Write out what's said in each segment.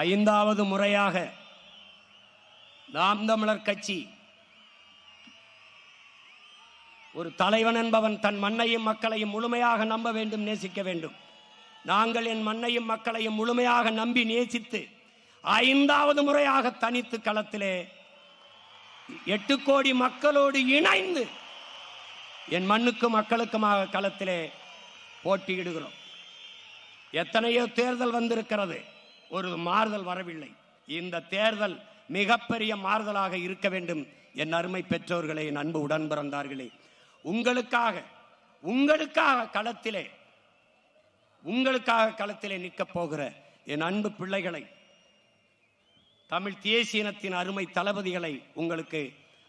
ஐந்தாவது முறையாக நாம் தமிழர் கட்சி ஒரு தலைவன் என்பவன் தன் மண்ணையும் மக்களையும் முழுமையாக நம்ப வேண்டும், நேசிக்க வேண்டும். நாங்கள் என் மண்ணையும் மக்களையும் முழுமையாக நம்பி நேசித்து ஐந்தாவது முறையாக தனித்து களத்திலே 8 கோடி மக்களோடு இணைந்து என் மண்ணுக்கும் மக்களுக்குமாக களத்திலே போட்டியிடுகிறோம். எத்தனையோ தேர்தல் வந்திருக்கிறது, ஒரு மாறுதல் வரவில்லை. இந்த தேர்தல் மிகப்பெரிய மாறுதலாக இருக்க வேண்டும். என் அருமை பெற்றோர்களே, என் அன்பு உடன் பிறந்தார்களே, உங்களுக்காக களத்திலே நிற்கப் போகிற என் அன்பு பிள்ளைகளை, தமிழ் தேசிய இனத்தின் அருமை தளபதிகளை உங்களுக்கு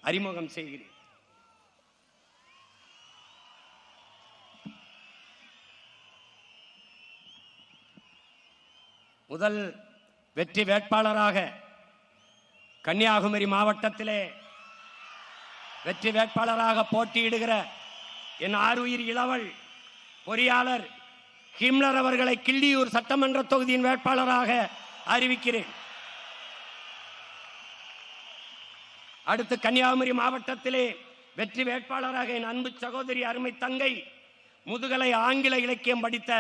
அறிமுகம் செய்கிறேன். முதல் வெற்றி வேட்பாளராக கன்னியாகுமரி மாவட்டத்திலே வெற்றி வேட்பாளராக போட்டியிடுகிற என் ஆருயிர் இளவல் பொறியாளர் ஹிம்லர் அவர்களை கிள்ளியூர் சட்டமன்ற தொகுதியின் வேட்பாளராக அறிவிக்கிறேன். அடுத்து கன்னியாகுமரி மாவட்டத்திலே வெற்றி வேட்பாளராக என் அன்பு சகோதரி அருமை தங்கை முதுகலை ஆங்கில இலக்கியம் படித்த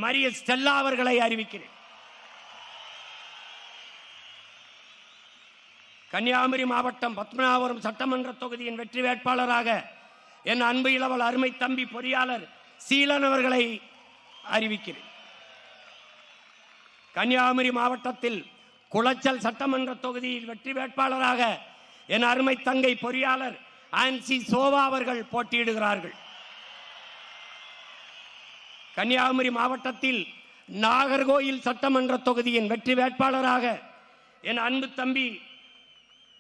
மரிய ஸ்டெல்லா அவர்களை அறிவிக்கிறேன். கன்னியாகுமரி மாவட்டம் பத்மநாபபுரம் சட்டமன்ற தொகுதியின் வெற்றி வேட்பாளராக என் அன்பு இளவல் அருமை தம்பி பொறியாளர் சீலன் அவர்களை அறிவிக்கிறேன். கன்னியாகுமரி மாவட்டத்தில் குளச்சல் சட்டமன்ற தொகுதியில் வெற்றி வேட்பாளராக என் அருமை தங்கை பொறியாளர் ஆன்சி சோவா அவர்கள் போட்டியிடுகிறார்கள். கன்னியாகுமரி மாவட்டத்தில் நாகர்கோயில் சட்டமன்ற தொகுதியின் வெற்றி வேட்பாளராக என் அன்பு தம்பி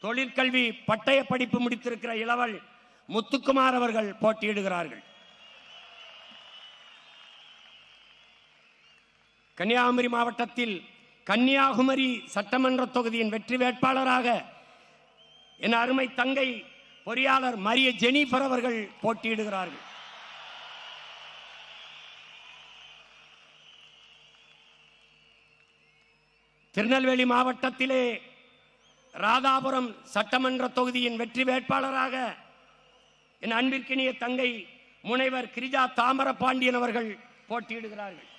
தொழிற்கல்வி பட்டய படிப்பு முடித்திருக்கிற இளவல் முத்துக்குமார் அவர்கள் போட்டியிடுகிறார்கள். கன்னியாகுமரி மாவட்டத்தில் கன்னியாகுமரி சட்டமன்ற தொகுதியின் வெற்றி வேட்பாளராக என் அருமை தங்கை பொறியாளர் மரிய ஜெனிஃபர் அவர்கள் போட்டியிடுகிறார்கள். திருநெல்வேலி மாவட்டத்திலே ராதாபுரம் சட்டமன்ற தொகுதியின் வெற்றி வேட்பாளராக என் அன்பிற்கினிய தங்கை முனைவர் கிரிஜா தாமர பாண்டியன் அவர்கள் போட்டியிடுகிறார்கள்.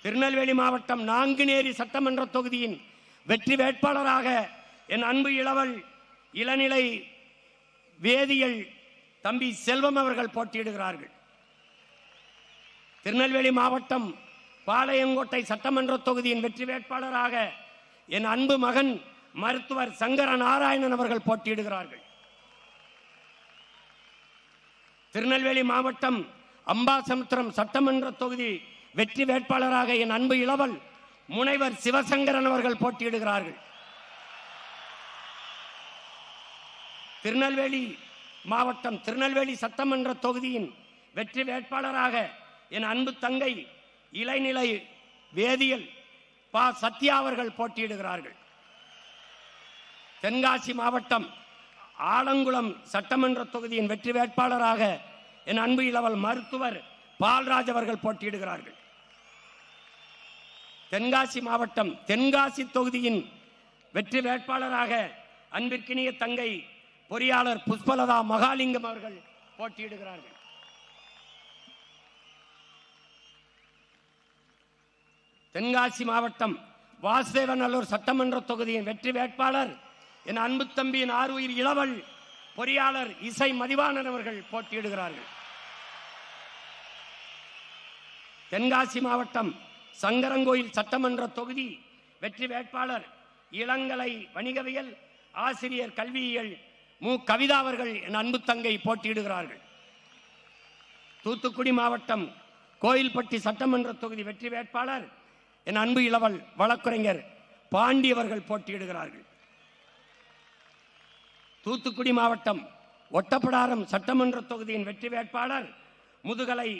திருநெல்வேலி மாவட்டம் நாங்குநேரி சட்டமன்ற தொகுதியின் வெற்றி வேட்பாளராக என் அன்பு இளவல் இளநிலை வேதியியல் தம்பி செல்வம் அவர்கள் போட்டியிடுகிறார்கள். திருநெல்வேலி மாவட்டம் பாளையங்கோட்டை சட்டமன்ற தொகுதியின் வெற்றி வேட்பாளராக என் அன்பு மகன் மருத்துவர் சங்கர நாராயணன் அவர்கள் போட்டியிடுகிறார்கள். திருநெல்வேலி மாவட்டம் அம்பாசமுத்திரம் சட்டமன்ற தொகுதி வெற்றி வேட்பாளராக என் அன்பு இளவல் முனைவர் சிவசங்கரன் அவர்கள் போட்டியிடுகிறார்கள். திருநெல்வேலி மாவட்டம் திருநெல்வேலி சட்டமன்ற தொகுதியின் வெற்றி வேட்பாளராக என் அன்பு தங்கை இளநிலை வேதியியல் பா சத்யா அவர்கள் போட்டியிடுகிறார்கள். தென்காசி மாவட்டம் ஆலங்குளம் சட்டமன்ற தொகுதியின் வெற்றி வேட்பாளராக என் அன்பு இளவல் மருத்துவர் பால்ராஜ் அவர்கள் போட்டியிடுகிறார்கள். தென்காசி மாவட்டம் தென்காசி தொகுதியின் வெற்றி வேட்பாளராக அன்பிற்கினிய தங்கை பொறியாளர் புஷ்பலதா மகாலிங்கம் அவர்கள் போட்டியிடுகிறார்கள். தென்காசி மாவட்டம் வாசுதேவநல்லூர் சட்டமன்ற தொகுதியின் வெற்றி வேட்பாளர் என் அன்பு தம்பியின் ஆருயிர் இளவல் பொறியாளர் இசை மதிவாணன் அவர்கள் போட்டியிடுகிறார்கள். தென்காசி மாவட்டம் சங்கரங்கோயில் சட்டமன்ற தொகுதி வெற்றி வேட்பாளர் இளங்கலை வணிகவியல் ஆசிரியர் கல்வியியல் மு கவிதா அவர்கள் என் அன்பு தங்கை போட்டியிடுகிறார்கள். தூத்துக்குடி மாவட்டம் கோயில்பட்டி சட்டமன்ற தொகுதி வெற்றி வேட்பாளர் என் அன்பு இளவல் வழக்குரைஞர் பாண்டி அவர்கள் போட்டியிடுகிறார்கள். தூத்துக்குடி மாவட்டம் ஒட்டப்பிடாரம் சட்டமன்ற தொகுதியின் வெற்றி வேட்பாளர் முதுகலை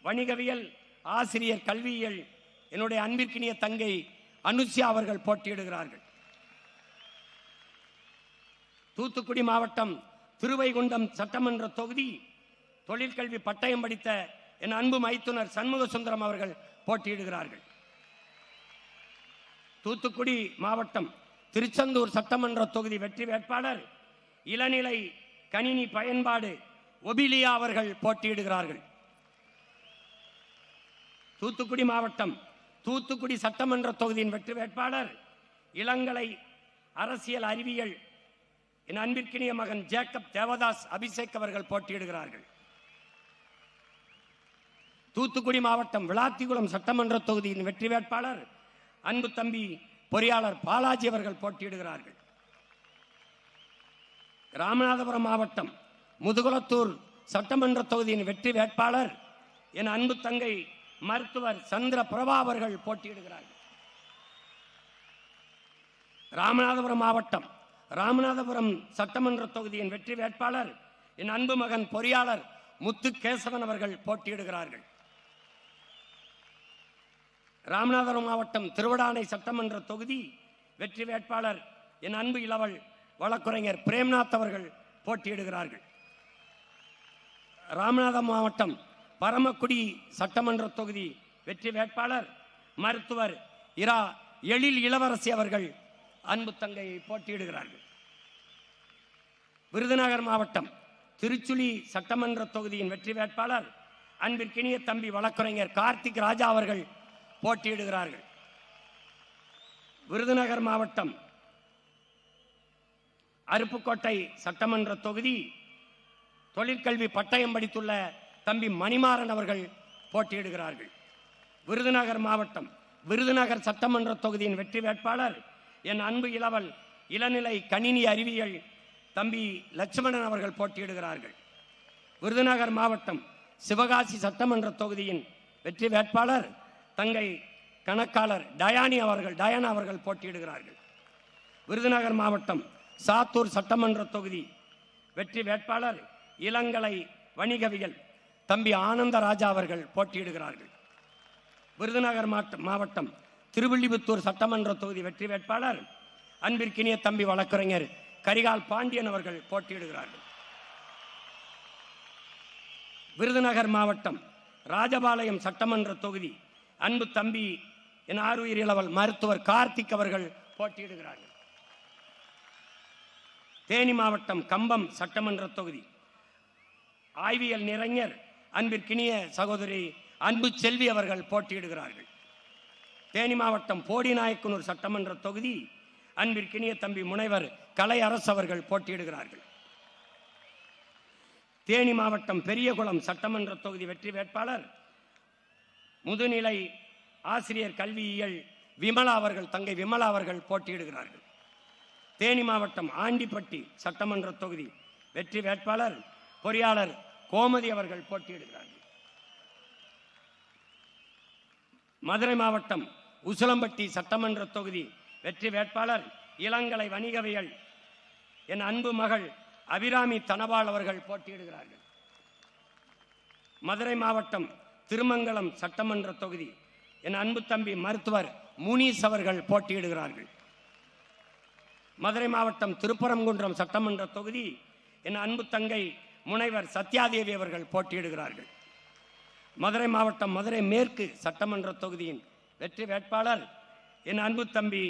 வணிகவியல் ஆசிரியர் கல்வியியல் என்னுடைய அன்பிற்கினிய தங்கை அனுசியா அவர்கள் போட்டியிடுகிறார்கள். தூத்துக்குடி மாவட்டம் திருவைகுண்டம் சட்டமன்ற தொகுதி தொழிற்கல்வி பட்டயம் படித்த என் அன்பு மைத்துனர் சண்முக சுந்தரம் அவர்கள் போட்டியிடுகிறார்கள். தூத்துக்குடி மாவட்டம் திருச்செந்தூர் சட்டமன்ற தொகுதி வெற்றி வேட்பாளர் இளநிலை கணினி பயன்பாடு ஒபிலியா அவர்கள் போட்டியிடுகிறார்கள். தூத்துக்குடி மாவட்டம் தூத்துக்குடி சட்டமன்ற தொகுதியின் வெற்றி வேட்பாளர் இளங்கலை அரசியல் அறிவியல் என் அன்பிற்கினிய மகன் ஜேக்கப் தேவதாஸ் அபிஷேக் அவர்கள் போட்டியிடுகிறார்கள். தூத்துக்குடி மாவட்டம் விளாத்திகுளம் சட்டமன்ற தொகுதியின் வெற்றி வேட்பாளர் அன்பு தம்பி பொறியாளர் பாலாஜி அவர்கள் போட்டியிடுகிறார்கள். ராமநாதபுரம் மாவட்டம் முதுகுளத்தூர் சட்டமன்ற தொகுதியின் வெற்றி வேட்பாளர் என் அன்பு தங்கை மருத்துவர் சந்திர பிரபா அவர்கள் போட்டியிடுகிறார்கள். ராமநாதபுரம் மாவட்டம் ராமநாதபுரம் சட்டமன்ற தொகுதியின் வெற்றி வேட்பாளர் என் அன்பு மகன் பொறியாளர் முத்து கேசவன் அவர்கள் போட்டியிடுகிறார்கள். ராமநாதபுரம் மாவட்டம் திருவடானை சட்டமன்ற தொகுதி வெற்றி வேட்பாளர் என் அன்பு இளவல் வழக்குரைஞர் பிரேம்நாத் அவர்கள் போட்டியிடுகிறார்கள். ராமநாதபுரம் மாவட்டம் பரமக்குடி சட்டமன்ற தொகுதி வெற்றி வேட்பாளர் மருத்துவர் இரா எழில் இளவரசி அவர்கள் அன்பு தங்கை போட்டியிடுகிறார்கள். விருதுநகர் மாவட்டம் திருச்சுழி சட்டமன்ற தொகுதியின் வெற்றி வேட்பாளர் அன்பிற்கினிய தம்பி வழக்குரைஞர் கார்த்திக் ராஜா அவர்கள் போட்டியிடுகிறார்கள். விருதுநகர் மாவட்டம் அருப்புக்கோட்டை சட்டமன்ற தொகுதி தொழிற்கல்வி பட்டயம் படித்துள்ள தம்பி மணிமாறன் அவர்கள் போட்டியிடுகிறார்கள். விருதுநகர் மாவட்டம் விருதுநகர் சட்டமன்ற தொகுதியின் வெற்றி வேட்பாளர் என் அன்பு இளவல் இளநிலை கணினி அறிவியல் தம்பி லட்சுமணன் அவர்கள் போட்டியிடுகிறார்கள். விருதுநகர் மாவட்டம் சிவகாசி சட்டமன்ற தொகுதியின் வெற்றி வேட்பாளர் தங்கை கணக்காளர் டயானா அவர்கள் போட்டியிடுகிறார்கள். விருதுநகர் மாவட்டம் சாத்தூர் சட்டமன்ற தொகுதி வெற்றி வேட்பாளர் இளங்கலை வணிகவியல் தம்பி ஆனந்தராஜா அவர்கள் போட்டியிடுகிறார்கள். விருதுநகர் மாவட்டம் திருவில்லிபுத்தூர் சட்டமன்ற தொகுதி வெற்றி வேட்பாளர் அன்பிற்கினிய தம்பி வழக்குரைஞர் கரிகால் பாண்டியன் அவர்கள் போட்டியிடுகிறார்கள். விருதுநகர் மாவட்டம் ராஜபாளையம் சட்டமன்ற தொகுதி அன்பு தம்பி என் ஆறுயிர் இளவல் மருத்துவர் கார்த்திக் அவர்கள் போட்டியிடுகிறார்கள். தேனி மாவட்டம் கம்பம் சட்டமன்ற தொகுதி ஆய்வியல் நிறைஞர் அன்பிற்கினிய சகோதரி அன்பு செல்வி அவர்கள் போட்டியிடுகிறார்கள். தேனி மாவட்டம் போடிநாயக்கனூர் சட்டமன்ற தொகுதி அன்பிற்கினிய தம்பி முனைவர் கலை அரசு அவர்கள் போட்டியிடுகிறார்கள். தேனி மாவட்டம் பெரியகுளம் சட்டமன்ற தொகுதி வெற்றி வேட்பாளர் முதுநிலை ஆசிரியர் கல்வியியல் விமலா அவர்கள் தங்கை விமலா அவர்கள் போட்டியிடுகிறார்கள். தேனி மாவட்டம் ஆண்டிப்பட்டி சட்டமன்ற தொகுதி வெற்றி வேட்பாளர் பொறியாளர் கோமதி அவர்கள் போட்டியிடுகிறார்கள். மதுரை மாவட்டம் உசிலம்பட்டி சட்டமன்ற தொகுதி வெற்றி வேட்பாளர் இளங்கலை வணிகவியல் என் அன்பு மகள் அபிராமி தனபால் அவர்கள் போட்டியிடுகிறார்கள். மதுரை மாவட்டம் திருமங்கலம் சட்டமன்ற தொகுதி என் அன்பு தம்பி மருத்துவர் முனீஸ் அவர்கள் போட்டியிடுகிறார்கள். மதுரை மாவட்டம் திருப்பரங்குன்றம் சட்டமன்ற தொகுதி என் அன்பு தங்கை முனைவர் சத்யாதேவி அவர்கள் போட்டியிடுகிறார்கள். மதுரை மாவட்டம் மதுரை மேற்கு சட்டமன்ற தொகுதியின் வெற்றி வேட்பாளர் என் அன்பு தம்பி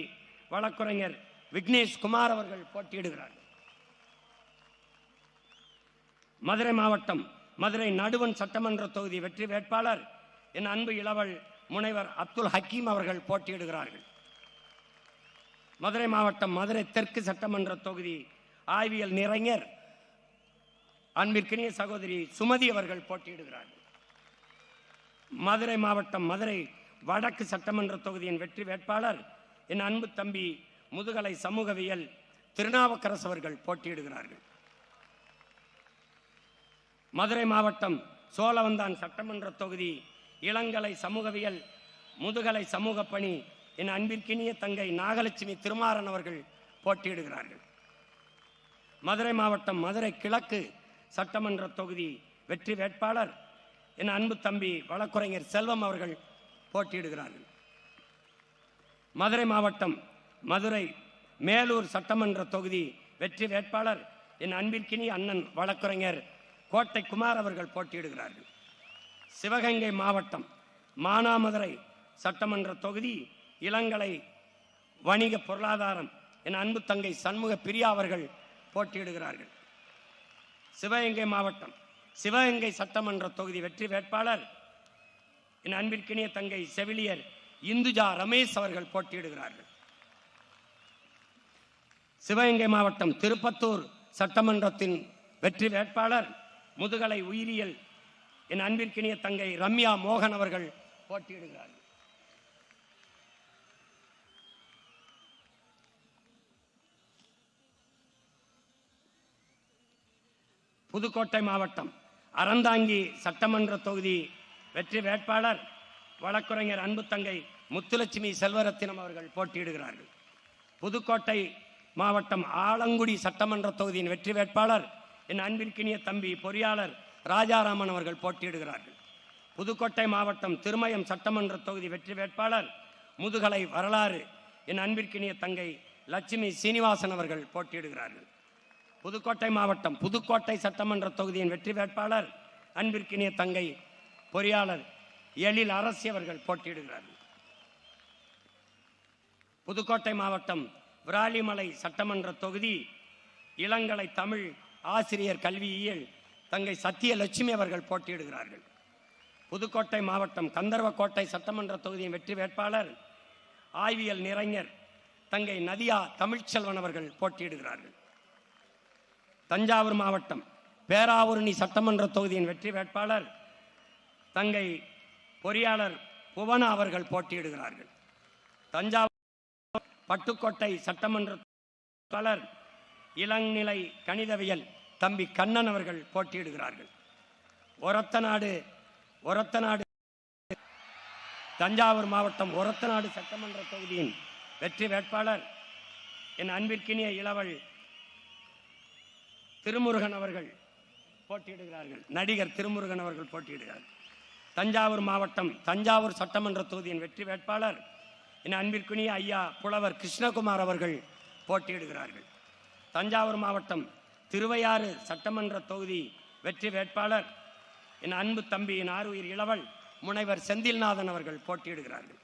வழக்குரைஞர் விக்னேஷ் குமார் அவர்கள் போட்டியிடுகிறார்கள். மதுரை மாவட்டம் மதுரை நடுவன் சட்டமன்ற தொகுதி வெற்றி வேட்பாளர் என் அன்பு இளவல் முனைவர் அப்துல் ஹக்கீம் அவர்கள் போட்டியிடுகிறார்கள். மதுரை மாவட்டம் மதுரை தெற்கு சட்டமன்ற தொகுதி ஆய்வியல் நிறைஞர் அன்பிற்கினிய சகோதரி சுமதி அவர்கள் போட்டியிடுகிறார்கள். மதுரை மாவட்டம் மதுரை வடக்கு சட்டமன்ற தொகுதியின் வெற்றி வேட்பாளர் என் அன்பு தம்பி முதுகலை சமூகவியல் திருநாவுக்கரசு அவர்கள் போட்டியிடுகிறார்கள். மதுரை மாவட்டம் சோழவந்தான் சட்டமன்ற தொகுதி இளங்கலை சமூகவியல் முதுகலை சமூக பணி என் அன்பிற்கினிய தங்கை நாகலட்சுமி திருமாறன் அவர்கள் போட்டியிடுகிறார்கள். மதுரை மாவட்டம் மதுரை கிழக்கு சட்டமன்ற தொகுதி வெற்றி வேட்பாளர் என் அன்பு தம்பி வழக்குரைஞர் செல்வம் அவர்கள் போட்டியிடுகிறார்கள். மதுரை மாவட்டம் மதுரை மேலூர் சட்டமன்ற தொகுதி வெற்றி வேட்பாளர் என் அன்பிற்கினிய அண்ணன் வழக்குரைஞர் கோட்டை குமார் அவர்கள் போட்டியிடுகிறார்கள். சிவகங்கை மாவட்டம் மானாமதுரை சட்டமன்ற தொகுதி இளங்கலை வணிக பொருளாதாரம் என் அன்பு தங்கை சண்முக பிரியா அவர்கள் போட்டியிடுகிறார்கள். சிவகங்கை மாவட்டம் சிவகங்கை சட்டமன்ற தொகுதி வெற்றி வேட்பாளர் என் அன்பிற்கினிய தங்கை செவிலியர் இந்துஜா ரமேஷ் அவர்கள் போட்டியிடுகிறார்கள். சிவகங்கை மாவட்டம் திருப்பத்தூர் சட்டமன்றத்தின் வெற்றி வேட்பாளர் முதுகலை உயிரியல் என் அன்பிற்கினிய தங்கை ரம்யா மோகன் அவர்கள் போட்டியிடுகிறார்கள். புதுக்கோட்டை மாவட்டம் அறந்தாங்கி சட்டமன்ற தொகுதி வெற்றி வேட்பாளர் வழக்குரைஞர் அன்பு தங்கை முத்துலட்சுமி செல்வரத்தினம் அவர்கள் போட்டியிடுகிறார்கள். புதுக்கோட்டை மாவட்டம் ஆலங்குடி சட்டமன்ற தொகுதியின் வெற்றி வேட்பாளர் என் அன்பிற்கினிய தம்பி பொறியாளர் ராஜாராமன் அவர்கள் போட்டியிடுகிறார்கள். புதுக்கோட்டை மாவட்டம் திருமயம் சட்டமன்ற தொகுதி வெற்றி வேட்பாளர் முதுகலை வரலாறு என் அன்பிற்கினிய தங்கை லட்சுமி சீனிவாசன் அவர்கள் போட்டியிடுகிறார்கள். புதுக்கோட்டை மாவட்டம் புதுக்கோட்டை சட்டமன்ற தொகுதியின் வெற்றி வேட்பாளர் அன்பிற்கினிய தங்கை பொறியாளர் எழில் அரசி அவர்கள் போட்டியிடுகிறார்கள். புதுக்கோட்டை மாவட்டம் விராலிமலை சட்டமன்ற தொகுதி இளங்கலை தமிழ் ஆசிரியர் கல்வியியல் தங்கை சத்தியலட்சுமி அவர்கள் போட்டியிடுகிறார்கள். புதுக்கோட்டை மாவட்டம் கந்தர்வக்கோட்டை சட்டமன்ற தொகுதியின் வெற்றி வேட்பாளர் ஆய்வியல் நிறைஞர் தங்கை நதியா தமிழ்ச்செல்வன் அவர்கள் போட்டியிடுகிறார்கள். தஞ்சாவூர் மாவட்டம் பேராவூரணி சட்டமன்ற தொகுதியின் வெற்றி வேட்பாளர் தங்கை பொறியாளர் புவனா அவர்கள் போட்டியிடுகிறார்கள். தஞ்சாவூர் பட்டுக்கோட்டை சட்டமன்ற வேட்பாளர் இளநிலை கணிதவியல் தம்பி கண்ணன் அவர்கள் போட்டியிடுகிறார்கள். ஒரத்தநாடு தஞ்சாவூர் மாவட்டம் ஒரத்தநாடு சட்டமன்ற தொகுதியின் வெற்றி வேட்பாளர் என் அன்பிற்கினிய இளவல் திருமுருகன் அவர்கள் போட்டியிடுகிறார்கள். நடிகர் திருமுருகன் அவர்கள் போட்டியிடுகிறார்கள். தஞ்சாவூர் மாவட்டம் தஞ்சாவூர் சட்டமன்ற தொகுதியின் வெற்றி வேட்பாளர் என் அன்பிற்குனிய ஐயா புலவர் கிருஷ்ணகுமார் அவர்கள் போட்டியிடுகிறார்கள். தஞ்சாவூர் மாவட்டம் திருவையாறு சட்டமன்ற தொகுதி வெற்றி வேட்பாளர் என் அன்பு தம்பி என் ஆறுயிர் இளவல் முனைவர் செந்தில்நாதன் அவர்கள் போட்டியிடுகிறார்கள்.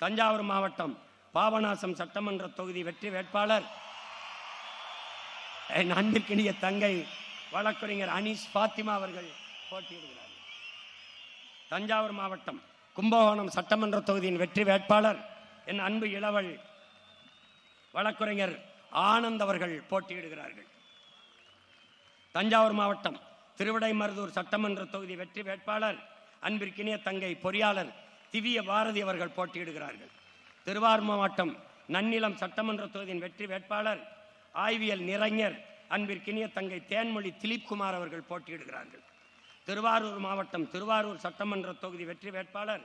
தஞ்சாவூர் மாவட்டம் பாபநாசம் சட்டமன்ற தொகுதி வெற்றி வேட்பாளர் என் அன்பிற்கினிய தங்கை வழக்கறிஞர் அனீஸ் பாத்திமா அவர்கள் போட்டியிடுகிறார்கள். தஞ்சாவூர் மாவட்டம் கும்பகோணம் சட்டமன்ற தொகுதியின் வெற்றி வேட்பாளர் என் அன்பு இளவல் வழக்கறிஞர் ஆனந்த் அவர்கள் போட்டியிடுகிறார்கள். தஞ்சாவூர் மாவட்டம் திருவிடைமருதூர் சட்டமன்ற தொகுதி வெற்றி வேட்பாளர் அன்பிற்கினிய தங்கை பொறியாளர் திவ்ய பாரதி அவர்கள் போட்டியிடுகிறார்கள். திருவாரூர் மாவட்டம் நன்னிலம் சட்டமன்ற தொகுதியின் வெற்றி வேட்பாளர் ஆய்வியல் நிறைஞர் அன்பிற்கினிய தங்கை தேன்மொழி திலீப்குமார் அவர்கள் போட்டியிடுகிறார்கள். திருவாரூர் மாவட்டம் திருவாரூர் சட்டமன்ற தொகுதி வெற்றி வேட்பாளர்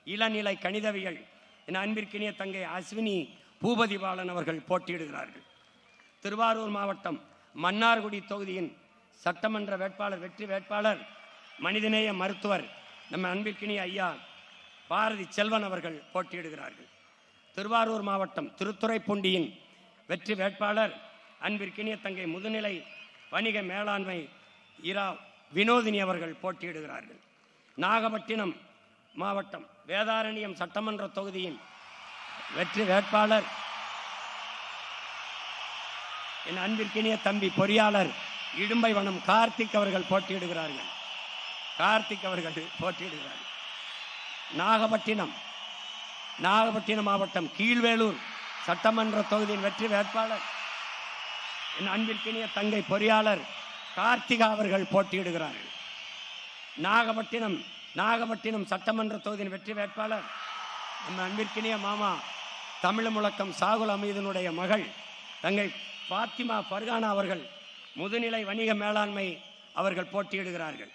இளநிலை கணிதவியல் என் அன்பிற்கினிய தங்கை அஸ்வினி பூபதி பாலன் அவர்கள் போட்டியிடுகிறார்கள். திருவாரூர் மாவட்டம் மன்னார்குடி தொகுதியின் சட்டமன்ற வேட்பாளர் வெற்றி வேட்பாளர் மனிதநேய மருத்துவர் நம்ம அன்பிற்கினிய ஐயா பாரதி செல்வன் அவர்கள் போட்டியிடுகிறார்கள். திருவாரூர் மாவட்டம் திருத்துறைப்பூண்டியின் வெற்றி வேட்பாளர் அன்பிற்கினிய தங்கை முதுநிலை வணிக மேலாண்மை இரா வினோதினி அவர்கள் போட்டியிடுகிறார்கள். நாகப்பட்டினம் மாவட்டம் வேதாரண்யம் சட்டமன்ற தொகுதியின் வெற்றி வேட்பாளர் என் அன்பிற்கினிய தம்பி பொறியாளர் இடும்பைவனம் கார்த்திக் அவர்கள் போட்டியிடுகிறார்கள். நாகப்பட்டினம் மாவட்டம் கீழ்வேலூர் சட்டமன்ற தொகுதியின் வெற்றி வேட்பாளர் என் அன்பிற்கினிய தங்கை பொறியாளர் கார்த்திகா அவர்கள் போட்டியிடுகிறார்கள். நாகப்பட்டினம் சட்டமன்ற தொகுதியின் வெற்றி வேட்பாளர் நம்ம அன்பிற்கினிய மாமா தமிழ் முழக்கம் சாகுல் அமீதனுடைய மகள் தங்கை பாத்திமா பர்கானா அவர்கள் முதுநிலை வணிக மேலாண்மை அவர்கள் போட்டியிடுகிறார்கள்.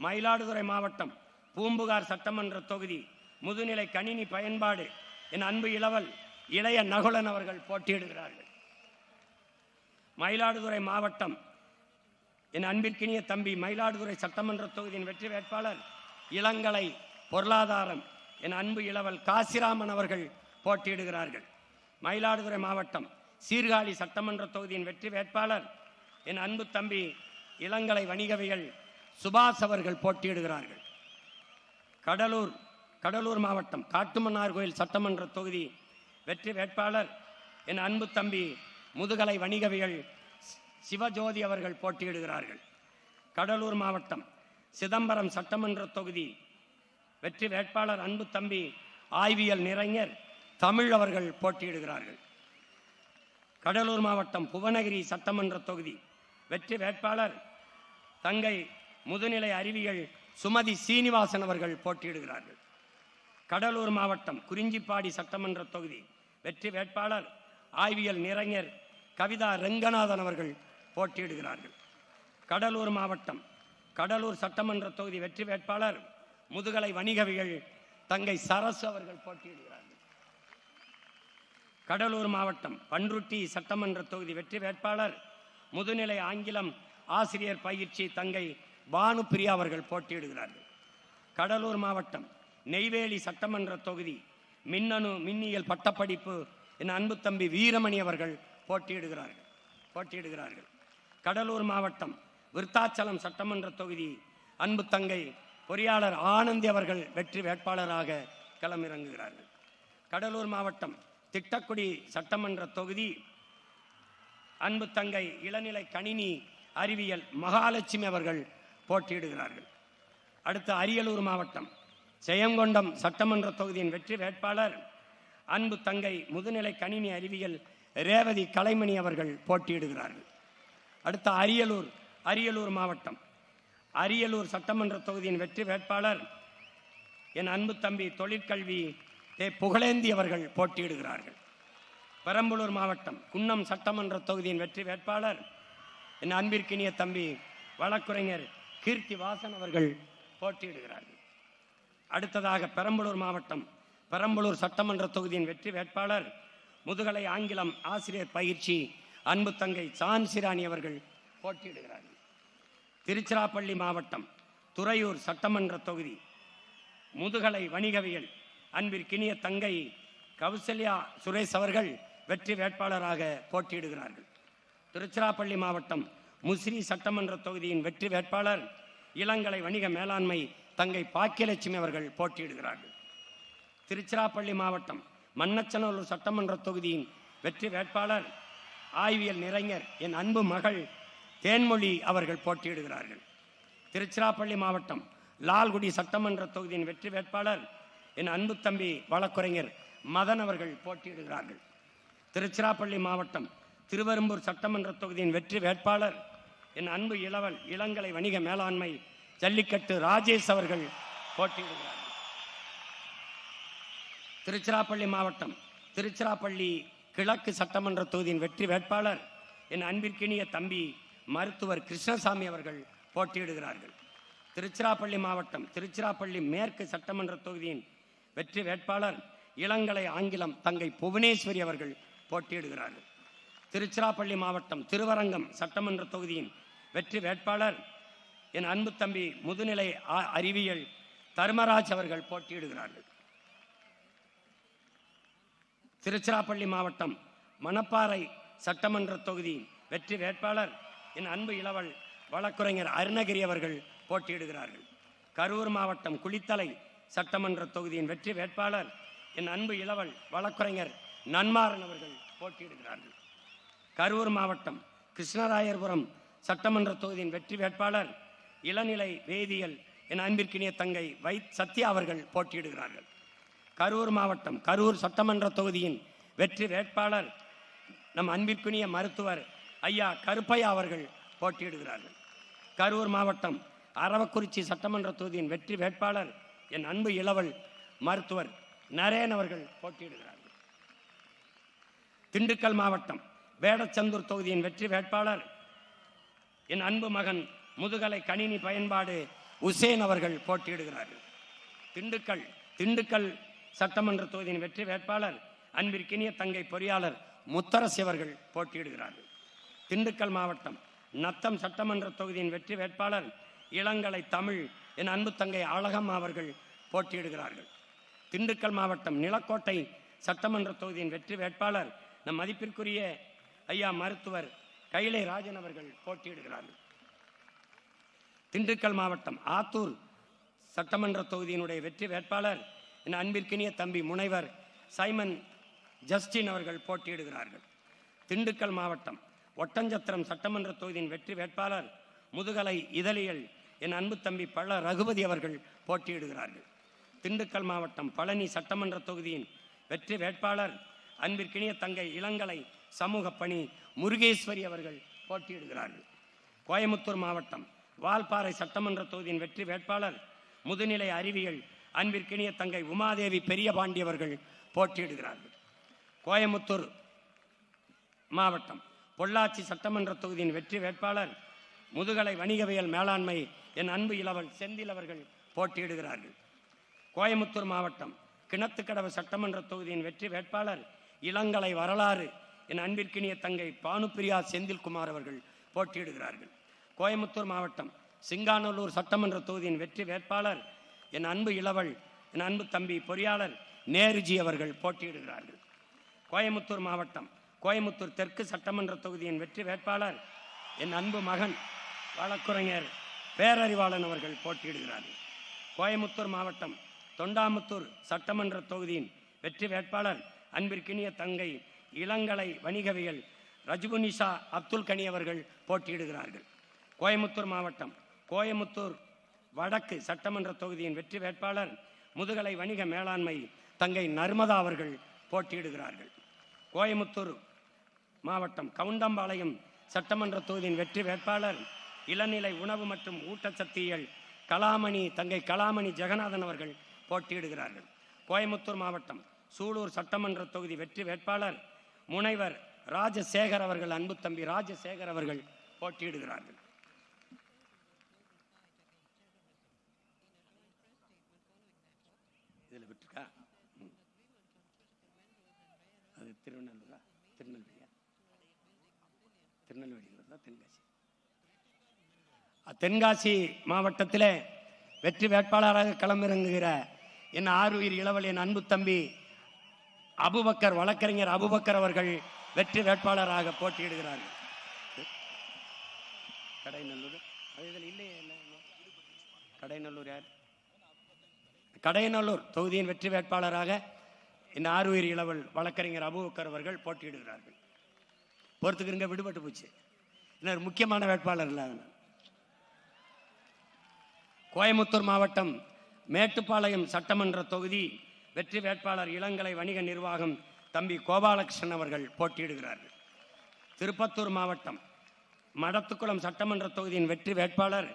மயிலாடுதுறை மாவட்டம் பூம்புகார் சட்டமன்ற தொகுதி முதுநிலை கணினி பயன்பாடு என் அன்பு இளவல் இளைய நகுலன் அவர்கள் போட்டியிடுகிறார்கள். மயிலாடுதுறை மாவட்டம் என் அன்பிற்கினிய தம்பி மயிலாடுதுறை சட்டமன்ற தொகுதியின் வெற்றி வேட்பாளர் இளங்கலை பொருளாதாரம் என் அன்பு இளவல் காசிராமன் அவர்கள் போட்டியிடுகிறார்கள். மயிலாடுதுறை மாவட்டம் சீர்காழி சட்டமன்ற தொகுதியின் வெற்றி வேட்பாளர் என் அன்பு தம்பி இளங்கலை வணிகவியல் சுபாஷ் அவர்கள் போட்டியிடுகிறார்கள். கடலூர் மாவட்டம் காட்டுமன்னார் கோயில் சட்டமன்ற தொகுதி வெற்றி வேட்பாளர் என் அன்பு தம்பி முதுகலை வணிகவியல் சிவஜோதி அவர்கள் போட்டியிடுகிறார்கள். கடலூர் மாவட்டம் சிதம்பரம் சட்டமன்ற தொகுதி வெற்றி வேட்பாளர் அன்பு தம்பி ஆய்வியல் நிறைஞர் தமிழ் அவர்கள் போட்டியிடுகிறார்கள். கடலூர் மாவட்டம் புவனகிரி சட்டமன்ற தொகுதி வெற்றி வேட்பாளர் தங்கை முதுநிலை அறிவியல் சுமதி சீனிவாசன் அவர்கள் போட்டியிடுகிறார்கள். கடலூர் மாவட்டம் குறிஞ்சிப்பாடி சட்டமன்ற தொகுதி வெற்றி வேட்பாளர் ஆய்வியல் நிறைஞர் கவிதா ரெங்கநாதன் அவர்கள் போட்டியிடுகிறார்கள். கடலூர் மாவட்டம் கடலூர் சட்டமன்ற தொகுதி வெற்றி வேட்பாளர் முதுகலை வணிகவியல் தங்கை சரசு அவர்கள் போட்டியிடுகிறார்கள். கடலூர் மாவட்டம் பன்ருட்டி சட்டமன்ற தொகுதி வெற்றி வேட்பாளர் முதுநிலை ஆங்கிலம் ஆசிரியர் பயிற்சி தங்கை பானுப்பிரியா அவர்கள் போட்டியிடுகிறார்கள். கடலூர் மாவட்டம் நெய்வேலி சட்டமன்ற தொகுதி மின்னணு மின்னியல் பட்டப்படிப்பு என் அன்பு தம்பி வீரமணி அவர்கள் போட்டியிடுகிறார்கள். கடலூர் மாவட்டம் விருத்தாச்சலம் சட்டமன்ற தொகுதி அன்பு தங்கை பொறியாளர் ஆனந்தி அவர்கள் வெற்றி வேட்பாளராக களமிறங்குகிறார்கள். கடலூர் மாவட்டம் திட்டக்குடி சட்டமன்ற தொகுதி அன்பு தங்கை இளநிலை கணினி அறிவியல் மகாலட்சுமி அவர்கள் போட்டியிடுகிறார்கள். அடுத்து அரியலூர் மாவட்டம் ஜெயங்கொண்டம் சட்டமன்ற தொகுதியின் வெற்றி வேட்பாளர் அன்பு தங்கை முதுநிலை கணினி அறிவியல் ரேவதி கலைமணி அவர்கள் போட்டியிடுகிறார்கள். அடுத்த அரியலூர் மாவட்டம் அரியலூர் சட்டமன்ற தொகுதியின் வெற்றி வேட்பாளர் என் அன்பு தம்பி தொழிற்கல்வி புகழேந்தி அவர்கள் போட்டியிடுகிறார்கள். பெரம்பலூர் மாவட்டம் குன்னம் சட்டமன்ற தொகுதியின் வெற்றி வேட்பாளர் என் அன்பிற்கினிய தம்பி வழக்குரைஞர் கீர்த்தி வாசன் அவர்கள் போட்டியிடுகிறார்கள். அடுத்ததாக பெரம்பலூர் மாவட்டம் பெரம்பலூர் சட்டமன்ற தொகுதியின் வெற்றி வேட்பாளர் முதுகலை ஆங்கிலம் ஆசிரியர் பயிற்சி அன்பு தங்கை சான்சிராணி அவர்கள் போட்டியிடுகிறார்கள். திருச்சிராப்பள்ளி மாவட்டம் துறையூர் சட்டமன்ற தொகுதி முதுகலை வணிகவியல் அன்பிற்கினிய தங்கை கௌசல்யா சுரேஷ் அவர்கள் வெற்றி வேட்பாளராக போட்டியிடுகிறார்கள். திருச்சிராப்பள்ளி மாவட்டம் முசிறி சட்டமன்ற தொகுதியின் வெற்றி வேட்பாளர் இளங்கலை வணிக மேலாண்மை தங்கை பாக்கியலட்சுமி அவர்கள் போட்டியிடுகிறார்கள். திருச்சிராப்பள்ளி மாவட்டம் மன்னச்சநல்லூர் சட்டமன்ற தொகுதியின் வெற்றி வேட்பாளர் ஆய்வியல் நிறைஞர் என் அன்பு மகள் தேன்மொழி அவர்கள் போட்டியிடுகிறார்கள். திருச்சிராப்பள்ளி மாவட்டம் லால்குடி சட்டமன்ற தொகுதியின் வெற்றி வேட்பாளர் என் அன்பு தம்பி வழக்குரைஞர் மதன் அவர்கள் போட்டியிடுகிறார்கள். திருச்சிராப்பள்ளி மாவட்டம் திருவெரும்பூர் சட்டமன்ற தொகுதியின் வெற்றி வேட்பாளர் என் அன்பு இளங்கலை வணிக மேலாண்மை ஜல்லிக்கட்டு ராஜேஷ் அவர்கள் போட்டியிடுகிறார்கள். திருச்சிராப்பள்ளி மாவட்டம் திருச்சிராப்பள்ளி கிழக்கு சட்டமன்ற தொகுதியின் வெற்றி வேட்பாளர் என் அன்பிற்கினிய தம்பி மருத்துவர் கிருஷ்ணசாமி அவர்கள் போட்டியிடுகிறார்கள். திருச்சிராப்பள்ளி மாவட்டம் திருச்சிராப்பள்ளி மேற்கு சட்டமன்ற தொகுதியின் வெற்றி வேட்பாளர் இளங்கலை ஆங்கிலம் தங்கை புவனேஸ்வரி அவர்கள் போட்டியிடுகிறார்கள். திருச்சிராப்பள்ளி மாவட்டம் திருவரங்கம் சட்டமன்ற தொகுதியின் வெற்றி வேட்பாளர் என் அன்பு தம்பி முதுநிலை அறிவியல் தர்மராஜ் அவர்கள் போட்டியிடுகிறார்கள். திருச்சிராப்பள்ளி மாவட்டம் மணப்பாறை சட்டமன்ற தொகுதி வெற்றி வேட்பாளர் என் அன்பு இளவல் வழக்குரைஞர் அருணகிரி அவர்கள் போட்டியிடுகிறார்கள். கரூர் மாவட்டம் குளித்தலை சட்டமன்ற தொகுதியின் வெற்றி வேட்பாளர் என் அன்பு இளவல் வழக்குரைஞர் நன்மாறன் அவர்கள் போட்டியிடுகிறார்கள். கரூர் மாவட்டம் கிருஷ்ணராயர்புரம் சட்டமன்ற தொகுதியின் வெற்றி வேட்பாளர் இளநிலை வேதியியல் என் அன்பிற்கினிய தங்கை சத்யா அவர்கள் போட்டியிடுகிறார்கள். கரூர் மாவட்டம் கரூர் சட்டமன்ற தொகுதியின் வெற்றி வேட்பாளர் நம் அன்பிற்குரிய மருத்துவர் ஐயா கருப்பையா அவர்கள் போட்டியிடுகிறார்கள். கரூர் மாவட்டம் அரவக்குறிச்சி சட்டமன்ற தொகுதியின் வெற்றி வேட்பாளர் என் அன்பு இளவல் மருத்துவர் நரேன் அவர்கள் போட்டியிடுகிறார்கள். திண்டுக்கல் மாவட்டம் வேடச்சந்தூர் தொகுதியின் வெற்றி வேட்பாளர் என் அன்பு மகன் முதுகலை கணினி பயன்பாடு உசேன் அவர்கள் போட்டியிடுகிறார்கள். திண்டுக்கல் சட்டமன்ற தொகுதியின் வெற்றி வேட்பாளர் அன்பிற்கினிய தங்கை பொறியாளர் முத்தரசி அவர்கள் போட்டியிடுகிறார்கள். திண்டுக்கல் மாவட்டம் நத்தம் சட்டமன்ற தொகுதியின் வெற்றி வேட்பாளர் இளங்கலை தமிழ் என் அன்பு தங்கை அழகம்மா அவர்கள் போட்டியிடுகிறார்கள். திண்டுக்கல் மாவட்டம் நிலக்கோட்டை சட்டமன்ற தொகுதியின் வெற்றி வேட்பாளர் நம் மதிப்பிற்குரிய ஐயா மருத்துவர் கைலை ராஜன் அவர்கள் போட்டியிடுகிறார்கள். திண்டுக்கல் மாவட்டம் ஆத்தூர் சட்டமன்ற தொகுதியினுடைய வெற்றி வேட்பாளர் என் அன்பிற்கினிய தம்பி முனைவர் சைமன் ஜஸ்டின் அவர்கள் போட்டியிடுகிறார்கள். திண்டுக்கல் மாவட்டம் ஒட்டஞ்சத்திரம் சட்டமன்ற தொகுதியின் வெற்றி வேட்பாளர் முதுகலை இதழியல் என் அன்பு தம்பி பழ ரகுபதி அவர்கள் போட்டியிடுகிறார்கள். திண்டுக்கல் மாவட்டம் பழனி சட்டமன்ற தொகுதியின் வெற்றி வேட்பாளர் அன்பிற்கினிய தங்கை இளங்கலை சமூக பணி முருகேஸ்வரி அவர்கள் போட்டியிடுகிறார்கள். கோயமுத்தூர் மாவட்டம் வால்பாறை சட்டமன்ற தொகுதியின் வெற்றி வேட்பாளர் முதுநிலை அறிவியல் அன்பிற்கினிய தங்கை உமாதேவி பெரியபாண்டி அவர்கள் போட்டியிடுகிறார்கள். கோயமுத்தூர் மாவட்டம் பொள்ளாச்சி சட்டமன்ற தொகுதியின் வெற்றி வேட்பாளர் முதுகலை வணிகவியல் மேலாண்மை என் அன்பு இளவல் செந்தில் அவர்கள் போட்டியிடுகிறார்கள். கோயமுத்தூர் மாவட்டம் கிணத்துக்கடவு சட்டமன்ற தொகுதியின் வெற்றி வேட்பாளர் இளங்கலை வரலாறு என் அன்பிற்கினிய தங்கை பானுப்பிரியா செந்தில்குமார் அவர்கள் போட்டியிடுகிறார்கள். கோயமுத்தூர் மாவட்டம் சிங்காநல்லூர் சட்டமன்ற தொகுதியின் வெற்றி வேட்பாளர் என் அன்பு இளவல் என் அன்பு தம்பி பொறியாளர் நேருஜி அவர்கள் போட்டியிடுகிறார்கள். கோயமுத்தூர் மாவட்டம் கோயமுத்தூர் தெற்கு சட்டமன்ற தொகுதியின் வெற்றி வேட்பாளர் என் அன்பு மகன் வழக்குரைஞர் பேரறிவாளன் அவர்கள் போட்டியிடுகிறார்கள். கோயமுத்தூர் மாவட்டம் தொண்டாமுத்தூர் சட்டமன்ற தொகுதியின் வெற்றி வேட்பாளர் அன்பிற்கினிய தங்கை இளங்கலை வணிகவியல் ரஜுபுனிஷா அப்துல் கனி அவர்கள் போட்டியிடுகிறார்கள். கோயமுத்தூர் மாவட்டம் கோயமுத்தூர் வடக்கு சட்டமன்ற தொகுதியின் வெற்றி வேட்பாளர் முதுகலை வணிக மேலாண்மை தங்கை நர்மதா அவர்கள் போட்டியிடுகிறார்கள். கோயமுத்தூர் மாவட்டம் கவுண்டம்பாளையம் சட்டமன்ற தொகுதியின் வெற்றி வேட்பாளர் இளநிலை உணவு மற்றும் ஊட்டச்சத்தியல் கலாமணி தங்கை கலாமணி ஜெகநாதன் அவர்கள் போட்டியிடுகிறார்கள். கோயமுத்தூர் மாவட்டம் சூலூர் சட்டமன்ற தொகுதி வெற்றி வேட்பாளர் முனைவர் ராஜசேகர் அவர்கள் அன்பு தம்பி ராஜசேகர் அவர்கள் போட்டியிடுகிறார்கள். இதில் விட்டுருக்கா அது திருநெல்வேலியா தென்காசி. தென்காசி மாவட்டத்தில் வெற்றி வேட்பாளராக களமிறங்குகிற என் ஆறுயிர் இளவல் என் அன்பு தம்பி அபுபக்கர் வழக்கறிஞர் அபுபக்கர் அவர்கள் வெற்றி வேட்பாளராக போட்டியிடுகிறார்கள். கடைநல்லூர் கடைநல்லூர் யார்? கடையநல்லூர் தொகுதியின் வெற்றி வேட்பாளராக என் ஆறுயிர் இளவல் வழக்கறிஞர் அபுபக்கர் அவர்கள் போட்டியிடுகிறார்கள். பொறுத்துக்கிறங்க, விடுபட்டு போச்சு. இன்னொரு முக்கியமான வேட்பாளர் இல்லை. கோயமுத்தூர் மாவட்டம் மேட்டுப்பாளையம் சட்டமன்ற தொகுதி வெற்றி வேட்பாளர் இளங்கலை வணிக நிர்வாகம் தம்பி கோபாலகிருஷ்ணன் அவர்கள் போட்டியிடுகிறார்கள். திருப்பத்தூர் மாவட்டம் மடத்துக்குளம் சட்டமன்ற தொகுதியின் வெற்றி வேட்பாளர்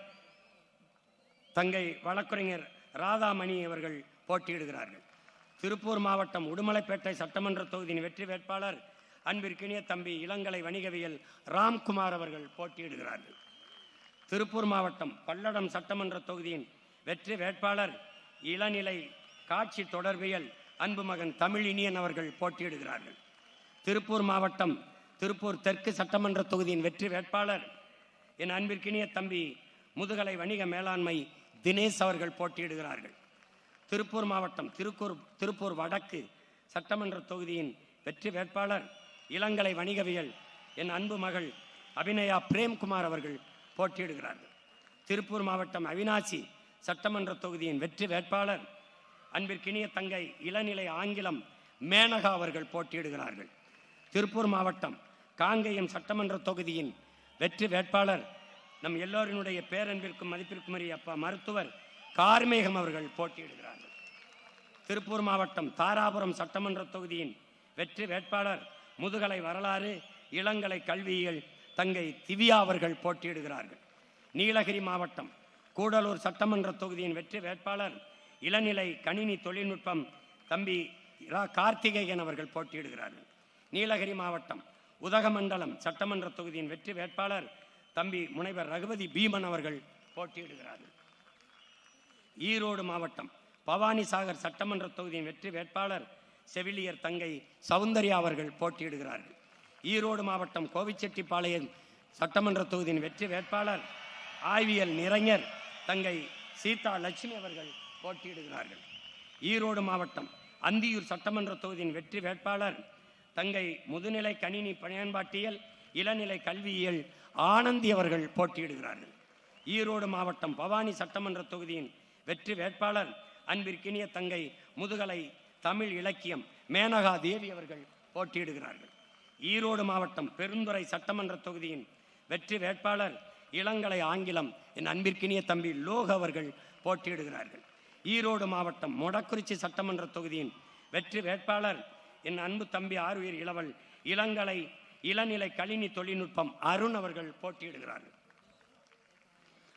தங்கை வழக்கறிஞர் ராதாமணி அவர்கள் போட்டியிடுகிறார்கள். திருப்பூர் மாவட்டம் உடுமலைப்பேட்டை சட்டமன்ற தொகுதியின் வெற்றி வேட்பாளர் அன்பிற்கினிய தம்பி இளங்கலை வணிகவியல் ராம்குமார் அவர்கள் போட்டியிடுகிறார்கள். திருப்பூர் மாவட்டம் பல்லடம் சட்டமன்ற தொகுதியின் வெற்றி வேட்பாளர் இளநிலை காட்சி தொடர்பியல் அன்பு மகன் தமிழினியன் அவர்கள் போட்டியிடுகிறார்கள். திருப்பூர் மாவட்டம் திருப்பூர் தெற்கு சட்டமன்ற தொகுதியின் வெற்றி வேட்பாளர் என் அன்பிற்கினிய தம்பி முதுகலை வணிக மேலாண்மை தினேஷ் அவர்கள் போட்டியிடுகிறார்கள். திருப்பூர் மாவட்டம் திருப்பூர் வடக்கு சட்டமன்ற தொகுதியின் வெற்றி வேட்பாளர் இளங்கலை வணிகவியல் என் அன்பு மகள் அபிநயா பிரேம்குமார் அவர்கள் போட்டியிடுகிறார்கள். திருப்பூர் மாவட்டம் அவினாசி சட்டமன்ற தொகுதியின் வெற்றி வேட்பாளர் அன்பிற்கினிய தங்கை இளநிலை ஆங்கிலம் மேனகா அவர்கள் போட்டியிடுகிறார்கள். திருப்பூர் மாவட்டம் காங்கேயம் சட்டமன்ற தொகுதியின் வெற்றி வேட்பாளர் நம் எல்லோரினுடைய பேரன்பிற்கும் மதிப்பிற்கும் உரிய அப்பா மருத்துவர் கார்மேகம் அவர்கள் போட்டியிடுகிறார்கள். திருப்பூர் மாவட்டம் தாராபுரம் சட்டமன்ற தொகுதியின் வெற்றி வேட்பாளர் முதுகலை வரலாறு இளங்கலை கல்வியியல் தங்கை திவ்யா அவர்கள் போட்டியிடுகிறார்கள். நீலகிரி மாவட்டம் கூடலூர் சட்டமன்ற தொகுதியின் வெற்றி வேட்பாளர் இளநிலை கணினி தொழில்நுட்பம் தம்பி கார்த்திகேயன் அவர்கள் போட்டியிடுகிறார்கள். நீலகிரி மாவட்டம் உதகமண்டலம் சட்டமன்ற தொகுதியின் வெற்றி வேட்பாளர் தம்பி முனைவர் ரகுபதி பீமன் அவர்கள் போட்டியிடுகிறார்கள். ஈரோடு மாவட்டம் பவானிசாகர் சட்டமன்ற தொகுதியின் வெற்றி வேட்பாளர் செவிலியர் தங்கை சௌந்தர்யா அவர்கள் போட்டியிடுகிறார்கள். ஈரோடு மாவட்டம் கோவிச்செட்டிப்பாளையம் சட்டமன்ற தொகுதியின் வெற்றி வேட்பாளர் ஆய்வியல் நிறைஞர் தங்கை சீதா லட்சுமி அவர்கள் போட்டியிடுகிறார்கள். ஈரோடு மாவட்டம் அந்தியூர் சட்டமன்ற தொகுதியின் வெற்றி வேட்பாளர் தங்கை முதுநிலை கணினி பயன்பாட்டியல் இளநிலை கல்வியியல் ஆனந்தி அவர்கள் போட்டியிடுகிறார்கள். ஈரோடு மாவட்டம் பவானி சட்டமன்ற தொகுதியின் வெற்றி வேட்பாளர் அன்பிற்கினிய தங்கை முதுகலை தமிழ் இலக்கியம் மேனகா தேவி அவர்கள் போட்டியிடுகிறார்கள். ஈரோடு மாவட்டம் பெருந்துறை சட்டமன்ற தொகுதியின் வெற்றி வேட்பாளர் இளங்கலை ஆங்கிலம் என் அன்பிற்கினிய தம்பி லோக அவர்கள் போட்டியிடுகிறார்கள். ஈரோடு மாவட்டம் மொடக்குறிச்சி சட்டமன்ற தொகுதியின் வெற்றி வேட்பாளர் என் அன்பு தம்பி ஆர்வீர் இளவல் இளங்கலை இளநிலை கணினி தொழில்நுட்பம் அருண் அவர்கள் போட்டியிடுகிறார்கள்.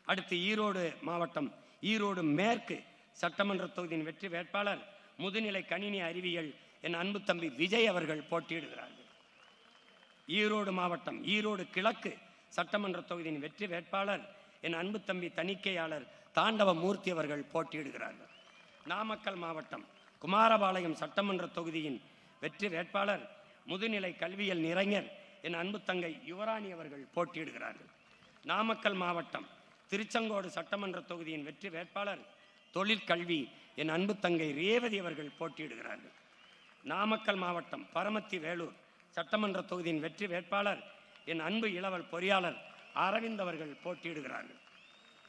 அடுத்து ஈரோடு மாவட்டம் ஈரோடு மேற்கு சட்டமன்ற தொகுதியின் வெற்றி வேட்பாளர் முதுநிலை கணினி அறிவியல் என் அன்பு தம்பி விஜய் அவர்கள் போட்டியிடுகிறார்கள். ஈரோடு மாவட்டம் ஈரோடு கிழக்கு சட்டமன்ற தொகுதியின் வெற்றி வேட்பாளர் என் அன்பு தம்பி தணிக்கையாளர் தாண்டவ மூர்த்தி அவர்கள் போட்டியிடுகிறார்கள். நாமக்கல் மாவட்டம் குமாரபாளையம் சட்டமன்ற தொகுதியின் வெற்றி வேட்பாளர் முதுநிலை கல்வியல் நிறைஞர் என் அன்பு தங்கை யுவராணி அவர்கள் போட்டியிடுகிறார்கள். நாமக்கல் மாவட்டம் திருச்செங்கோடு சட்டமன்ற தொகுதியின் வெற்றி வேட்பாளர் தொழிற்கல்வி என் அன்பு தங்கை ரேவதி அவர்கள் போட்டியிடுகிறார்கள். நாமக்கல் மாவட்டம் பரமத்தி வேலூர் சட்டமன்ற தொகுதியின் வெற்றி வேட்பாளர் என் அன்பு இளவல் பொறியாளர் அரவிந்த் அவர்கள் போட்டியிடுகிறார்கள்.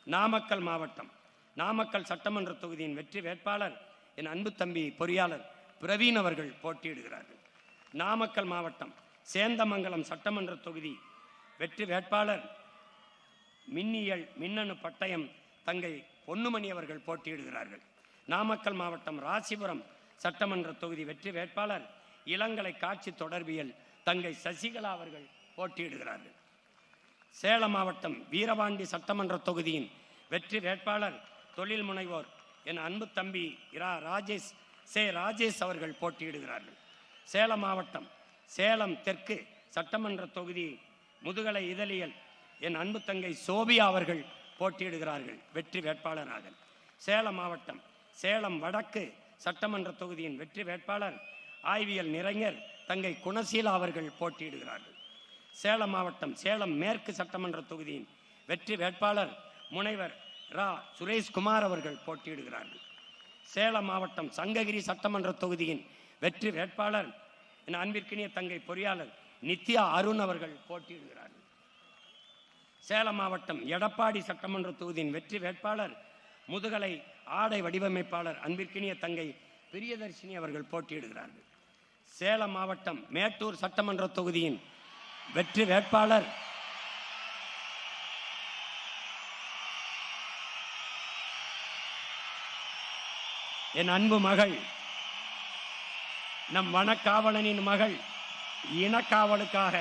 நாமக்கல் மாவட்டம் நாமக்கல் சட்டமன்ற தொகுதியின் வெற்றி வேட்பாளர் என் அன்பு தம்பி பொறியாளர் பிரவீன் அவர்கள் போட்டியிடுகிறார்கள். நாமக்கல் மாவட்டம் சேந்தமங்கலம் சட்டமன்ற தொகுதி வெற்றி வேட்பாளர் மின்னியல் மின்னணு பட்டயம் தங்கை பொன்னுமணி அவர்கள் போட்டியிடுகிறார்கள். நாமக்கல் மாவட்டம் ராசிபுரம் சட்டமன்ற தொகுதி வெற்றி வேட்பாளர் இளங்கலை காட்சி தொடர்பியல் தங்கை சசிகலா அவர்கள் போட்டியிடுகிறார்கள். சேலம் மாவட்டம் வீரபாண்டி சட்டமன்ற தொகுதியின் வெற்றி வேட்பாளர் தொழில் முனைவோர் என் அன்பு தம்பி ராஜேஷ் அவர்கள் போட்டியிடுகிறார்கள். சேலம் மாவட்டம் சேலம் தெற்கு சட்டமன்ற தொகுதி முதுகலை இதழியல் என் அன்பு தங்கை சோபியா அவர்கள் போட்டியிடுகிறார்கள் வெற்றி வேட்பாளராக. சேலம் மாவட்டம் சேலம் வடக்கு சட்டமன்ற தொகுதியின் வெற்றி வேட்பாளர் ஆய்வியல் நிறைஞர் தங்கை குணசீலா அவர்கள் போட்டியிடுகிறார்கள். சேலம் மாவட்டம் சேலம் மேற்கு சட்டமன்ற தொகுதியின் வெற்றி வேட்பாளர் முனைவர் சுரேஷ்குமார் அவர்கள் போட்டியிடுகிறார்கள். சேலம் மாவட்டம் சங்ககிரி சட்டமன்ற தொகுதியின் வெற்றி வேட்பாளர் என் அன்பிற்கினிய தங்கை பொறியாளர் நித்யா அருண் அவர்கள் போட்டியிடுகிறார்கள். சேலம் மாவட்டம் எடப்பாடி சட்டமன்ற தொகுதியின் வெற்றி வேட்பாளர் முதுகலை ஆடை வடிவமைப்பாளர் அன்பிற்கினிய தங்கை பிரியதர்ஷினி அவர்கள் போட்டியிடுகிறார்கள். சேலம் மாவட்டம் மேட்டூர் சட்டமன்ற தொகுதியின் வெற்றி வேட்பாளர் என் அன்பு மகள் நம் வனக்காவலனின் மகள் இனக்காவலுக்காக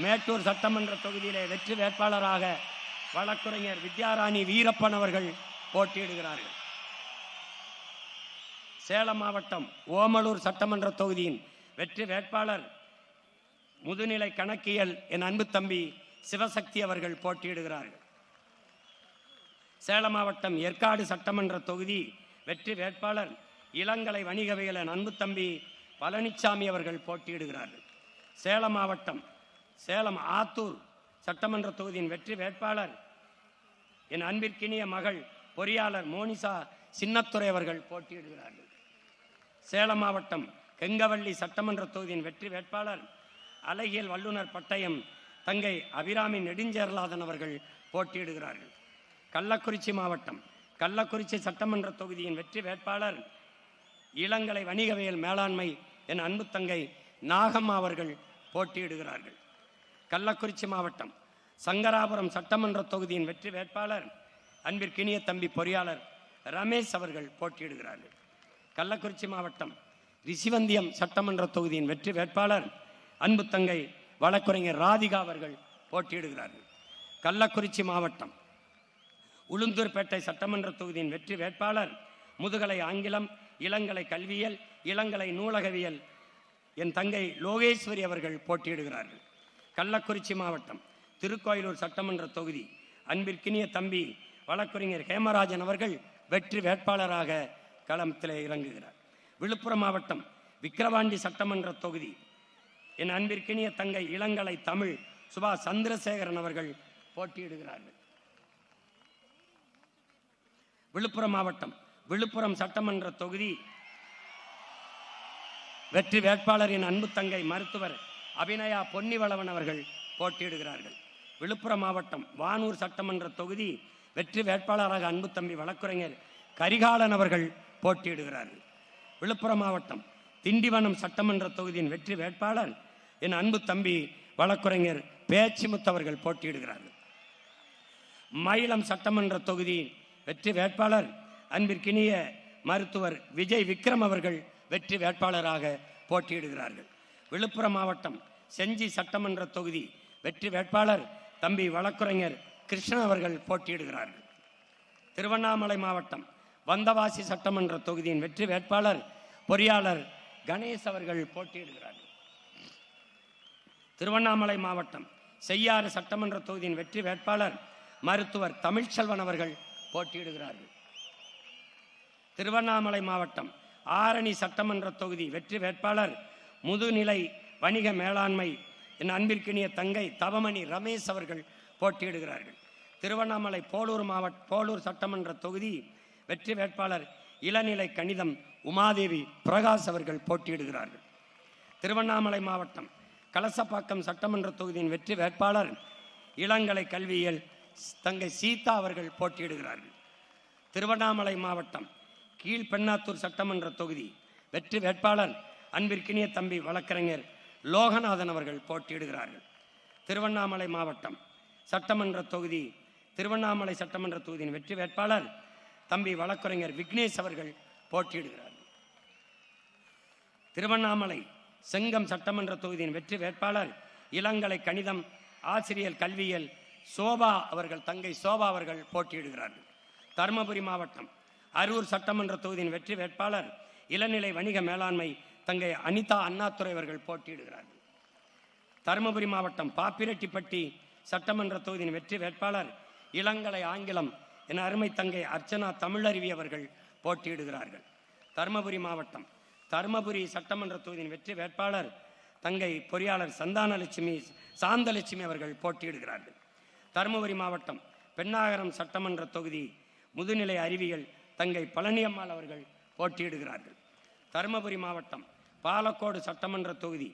மேட்டூர் சட்டமன்ற தொகுதியிலே வெற்றி வேட்பாளராக வழக்குரைஞர் வித்யாராணி வீரப்பன் அவர்கள் போட்டியிடுகிறார்கள். சேலம் மாவட்டம் ஓமலூர் சட்டமன்ற தொகுதியின் வெற்றி வேட்பாளர் முதுநிலை கணக்கியல் என் அன்பு தம்பி சிவசக்தி அவர்கள் போட்டியிடுகிறார்கள். சேலம் மாவட்டம் ஏற்காடு சட்டமன்ற தொகுதி வெற்றி வேட்பாளர் இளங்கலை வணிகவியல் என் அன்பு தம்பி பழனிசாமி அவர்கள் போட்டியிடுகிறார்கள். சேலம் மாவட்டம் சேலம் ஆத்தூர் சட்டமன்ற தொகுதியின் வெற்றி வேட்பாளர் என் அன்பிற்கினிய மகள் பொறியாளர் மோனிசா சின்னத்துறை அவர்கள் போட்டியிடுகிறார்கள். சேலம் மாவட்டம் கெங்கவள்ளி சட்டமன்ற தொகுதியின் வெற்றி வேட்பாளர் அழகியல் வல்லுநர் பட்டயம் தங்கை அபிராமி நெடுஞ்சேரலாதன் அவர்கள் போட்டியிடுகிறார்கள். கள்ளக்குறிச்சி மாவட்டம் கள்ளக்குறிச்சி சட்டமன்ற தொகுதியின் வெற்றி வேட்பாளர் இளங்கலை வணிகவியல் மேலாண்மை என் அன்பு தங்கை நாகம்மா அவர்கள் போட்டியிடுகிறார்கள். கள்ளக்குறிச்சி மாவட்டம் சங்கராபுரம் சட்டமன்ற தொகுதியின் வெற்றி வேட்பாளர் அன்பிற்கினிய தம்பி பொறியாளர் ரமேஷ் அவர்கள் போட்டியிடுகிறார்கள். கள்ளக்குறிச்சி மாவட்டம் ரிஷிவந்தியம் சட்டமன்ற தொகுதியின் வெற்றி வேட்பாளர் அன்பு தங்கை வழக்குரைஞர் ராதிகா அவர்கள் போட்டியிடுகிறார்கள். கள்ளக்குறிச்சி மாவட்டம் உளுந்தூர்பேட்டை சட்டமன்ற தொகுதியின் வெற்றி வேட்பாளர் முதுகலை ஆங்கிலம் இளங்கலை கல்வியல் இளங்கலை நூலகவியல் என் தங்கை லோகேஸ்வரி அவர்கள் போட்டியிடுகிறார்கள். கள்ளக்குறிச்சி மாவட்டம் திருக்கோயிலூர் சட்டமன்ற தொகுதி அன்பிற்கினிய தம்பி வழக்குரைஞர் ஹேமராஜன் அவர்கள் வெற்றி வேட்பாளராக களத்தில் இறங்குகிறார். விழுப்புரம் மாவட்டம் விக்கிரவாண்டி சட்டமன்ற தொகுதி என் அன்பிற்கினிய தங்கை இளங்கலை தமிழ் சுபா சந்திரசேகரன் அவர்கள் போட்டியிடுகிறார்கள். விழுப்புரம் மாவட்டம் விழுப்புரம் சட்டமன்ற தொகுதி வெற்றி வேட்பாளர் என் அன்பு தங்கை மருத்துவர் அபிநயா பொன்னிவளவன் அவர்கள் போட்டியிடுகிறார்கள். விழுப்புரம் மாவட்டம் வானூர் சட்டமன்ற தொகுதி வெற்றி வேட்பாளராக அன்பு தம்பி வழக்குரைஞர் கரிகாலன் அவர்கள் போட்டியிடுகிறார்கள். விழுப்புரம் மாவட்டம் திண்டிவனம் சட்டமன்ற தொகுதியின் வெற்றி வேட்பாளர் என் அன்பு தம்பி வழக்குரைஞர் பேச்சிமுத்து அவர்கள் போட்டியிடுகிறார்கள். மயிலம் சட்டமன்ற தொகுதி வெற்றி வேட்பாளர் அன்பிற்கினிய மருத்துவர் விஜய் விக்ரம் அவர்கள் வெற்றி வேட்பாளராக போட்டியிடுகிறார்கள். விழுப்புரம் மாவட்டம் செஞ்சி சட்டமன்ற தொகுதி வெற்றி வேட்பாளர் தம்பி வழக்குரைஞர் கிருஷ்ணன் அவர்கள் போட்டியிடுகிறார்கள். திருவண்ணாமலை மாவட்டம் வந்தவாசி சட்டமன்ற தொகுதியின் வெற்றி வேட்பாளர் பொறியாளர் கணேஷ் அவர்கள் போட்டியிடுகிறார்கள். திருவண்ணாமலை மாவட்டம் செய்யாறு சட்டமன்ற தொகுதியின் வெற்றி வேட்பாளர் மருத்துவர் தமிழ்ச்செல்வன் அவர்கள் போட்டியிடுகிறார்கள். திருவண்ணாமலை மாவட்டம் ஆரணி சட்டமன்ற தொகுதி வெற்றி வேட்பாளர் முதுநிலை வணிக மேலாண்மை என் அன்பிற்கினிய தங்கை தவமணி ரமேஷ் அவர்கள் போட்டியிடுகிறார்கள். திருவண்ணாமலை போலூர் சட்டமன்ற தொகுதி வெற்றி வேட்பாளர் இளநிலை கணிதம் உமாதேவி பிரகாஷ் அவர்கள் போட்டியிடுகிறார்கள். திருவண்ணாமலை மாவட்டம் கலசப்பாக்கம் சட்டமன்ற தொகுதியின் வெற்றி வேட்பாளர் இளங்கலை கல்வியியல் தங்கை சீதா அவர்கள் போட்டியிடுகிறார்கள். திருவண்ணாமலை மாவட்டம் கீழ்பெண்ணாத்தூர் சட்டமன்ற தொகுதி வெற்றி வேட்பாளர் அன்பிற்கினிய தம்பி வழக்கறிஞர் லோகநாதன் அவர்கள் போட்டியிடுகிறார்கள். திருவண்ணாமலை மாவட்டம் திருவண்ணாமலை சட்டமன்ற தொகுதியின் வெற்றி வேட்பாளர் தம்பி வழக்கறிஞர் விக்னேஷ் அவர்கள் போட்டியிடுகிறார்கள். திருவண்ணாமலை செங்கம் சட்டமன்ற தொகுதியின் வெற்றி வேட்பாளர் இளங்கலை கணிதம் ஆசிரியர் கல்வியியல் சோபா அவர்கள் தங்கை சோபா அவர்கள் போட்டியிடுகிறார்கள். தருமபுரி மாவட்டம் அரூர் சட்டமன்ற தொகுதியின் வெற்றி வேட்பாளர் இளநிலை வணிக மேலாண்மை தங்கை அனிதா அண்ணாதுரை அவர்கள் போட்டியிடுகிறார்கள். தருமபுரி மாவட்டம் பாப்பிரெட்டிப்பட்டி சட்டமன்ற தொகுதியின் வெற்றி வேட்பாளர் இளங்கலை ஆங்கிலம் என அருமை தங்கை அர்ச்சனா தமிழருவி அவர்கள் போட்டியிடுகிறார்கள். தருமபுரி மாவட்டம் தருமபுரி சட்டமன்ற தொகுதியின் வெற்றி வேட்பாளர் தங்கை பொறியாளர் சாந்தலட்சுமி அவர்கள் போட்டியிடுகிறார்கள். தருமபுரி மாவட்டம் பெண்ணாகரம் சட்டமன்ற தொகுதி முதுநிலை அறிவியல் தங்கை பழனியம்மாள் அவர்கள் போட்டியிடுகிறார்கள். தருமபுரி மாவட்டம் பாலக்கோடு சட்டமன்ற தொகுதி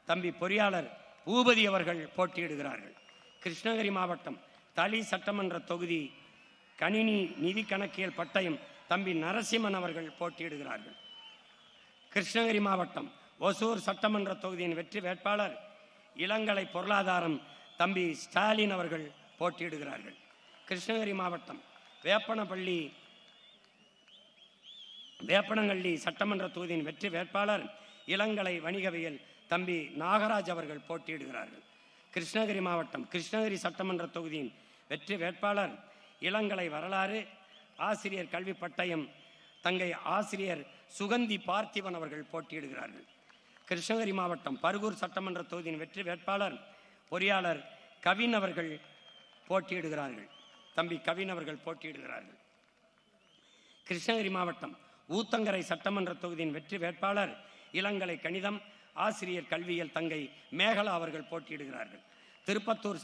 தம்பி பொறியாளர் பூபதி அவர்கள் போட்டியிடுகிறார்கள். கிருஷ்ணகிரி மாவட்டம் தளி சட்டமன்ற தொகுதி கணினி நிதி கணக்கியல் பட்டயம் தம்பி நரசிம்மன் அவர்கள் போட்டியிடுகிறார்கள். கிருஷ்ணகிரி மாவட்டம் ஒசூர் சட்டமன்ற தொகுதியின் வெற்றி வேட்பாளர் இளங்கலை பொருளாதாரம் தம்பி ஸ்டாலின் அவர்கள் போட்டியிடுகிறார்கள். கிருஷ்ணகிரி மாவட்டம் வேப்பனங்கள்ளி சட்டமன்ற தொகுதியின் வெற்றி வேட்பாளர் இளங்கலை வணிகவியல் தம்பி நாகராஜ் அவர்கள் போட்டியிடுகிறார்கள். கிருஷ்ணகிரி மாவட்டம் கிருஷ்ணகிரி சட்டமன்ற தொகுதியின் வெற்றி வேட்பாளர் இளங்கலை வரலாறு ஆசிரியர் கல்வி பட்டயம் தங்கை ஆசிரியர் சுகந்தி பார்த்திபன் அவர்கள் போட்டியிடுகிறார்கள். கிருஷ்ணகிரி மாவட்டம் பருகூர் சட்டமன்ற தொகுதியின் வெற்றி வேட்பாளர் பொறியாளர் கவின் அவர்கள் போட்டியிடுகிறார்கள். தம்பி கவின் அவர்கள் போட்டியிடுகிறார்கள். கிருஷ்ணகிரி மாவட்டம் ஊத்தங்கரை சட்டமன்ற தொகுதியின் வெற்றி வேட்பாளர் இளங்கலை கணிதம் ஆசிரியர் கல்வியியல் தங்கை மேகலா அவர்கள் போட்டியிடுகிறார்கள். திருப்பத்தூர்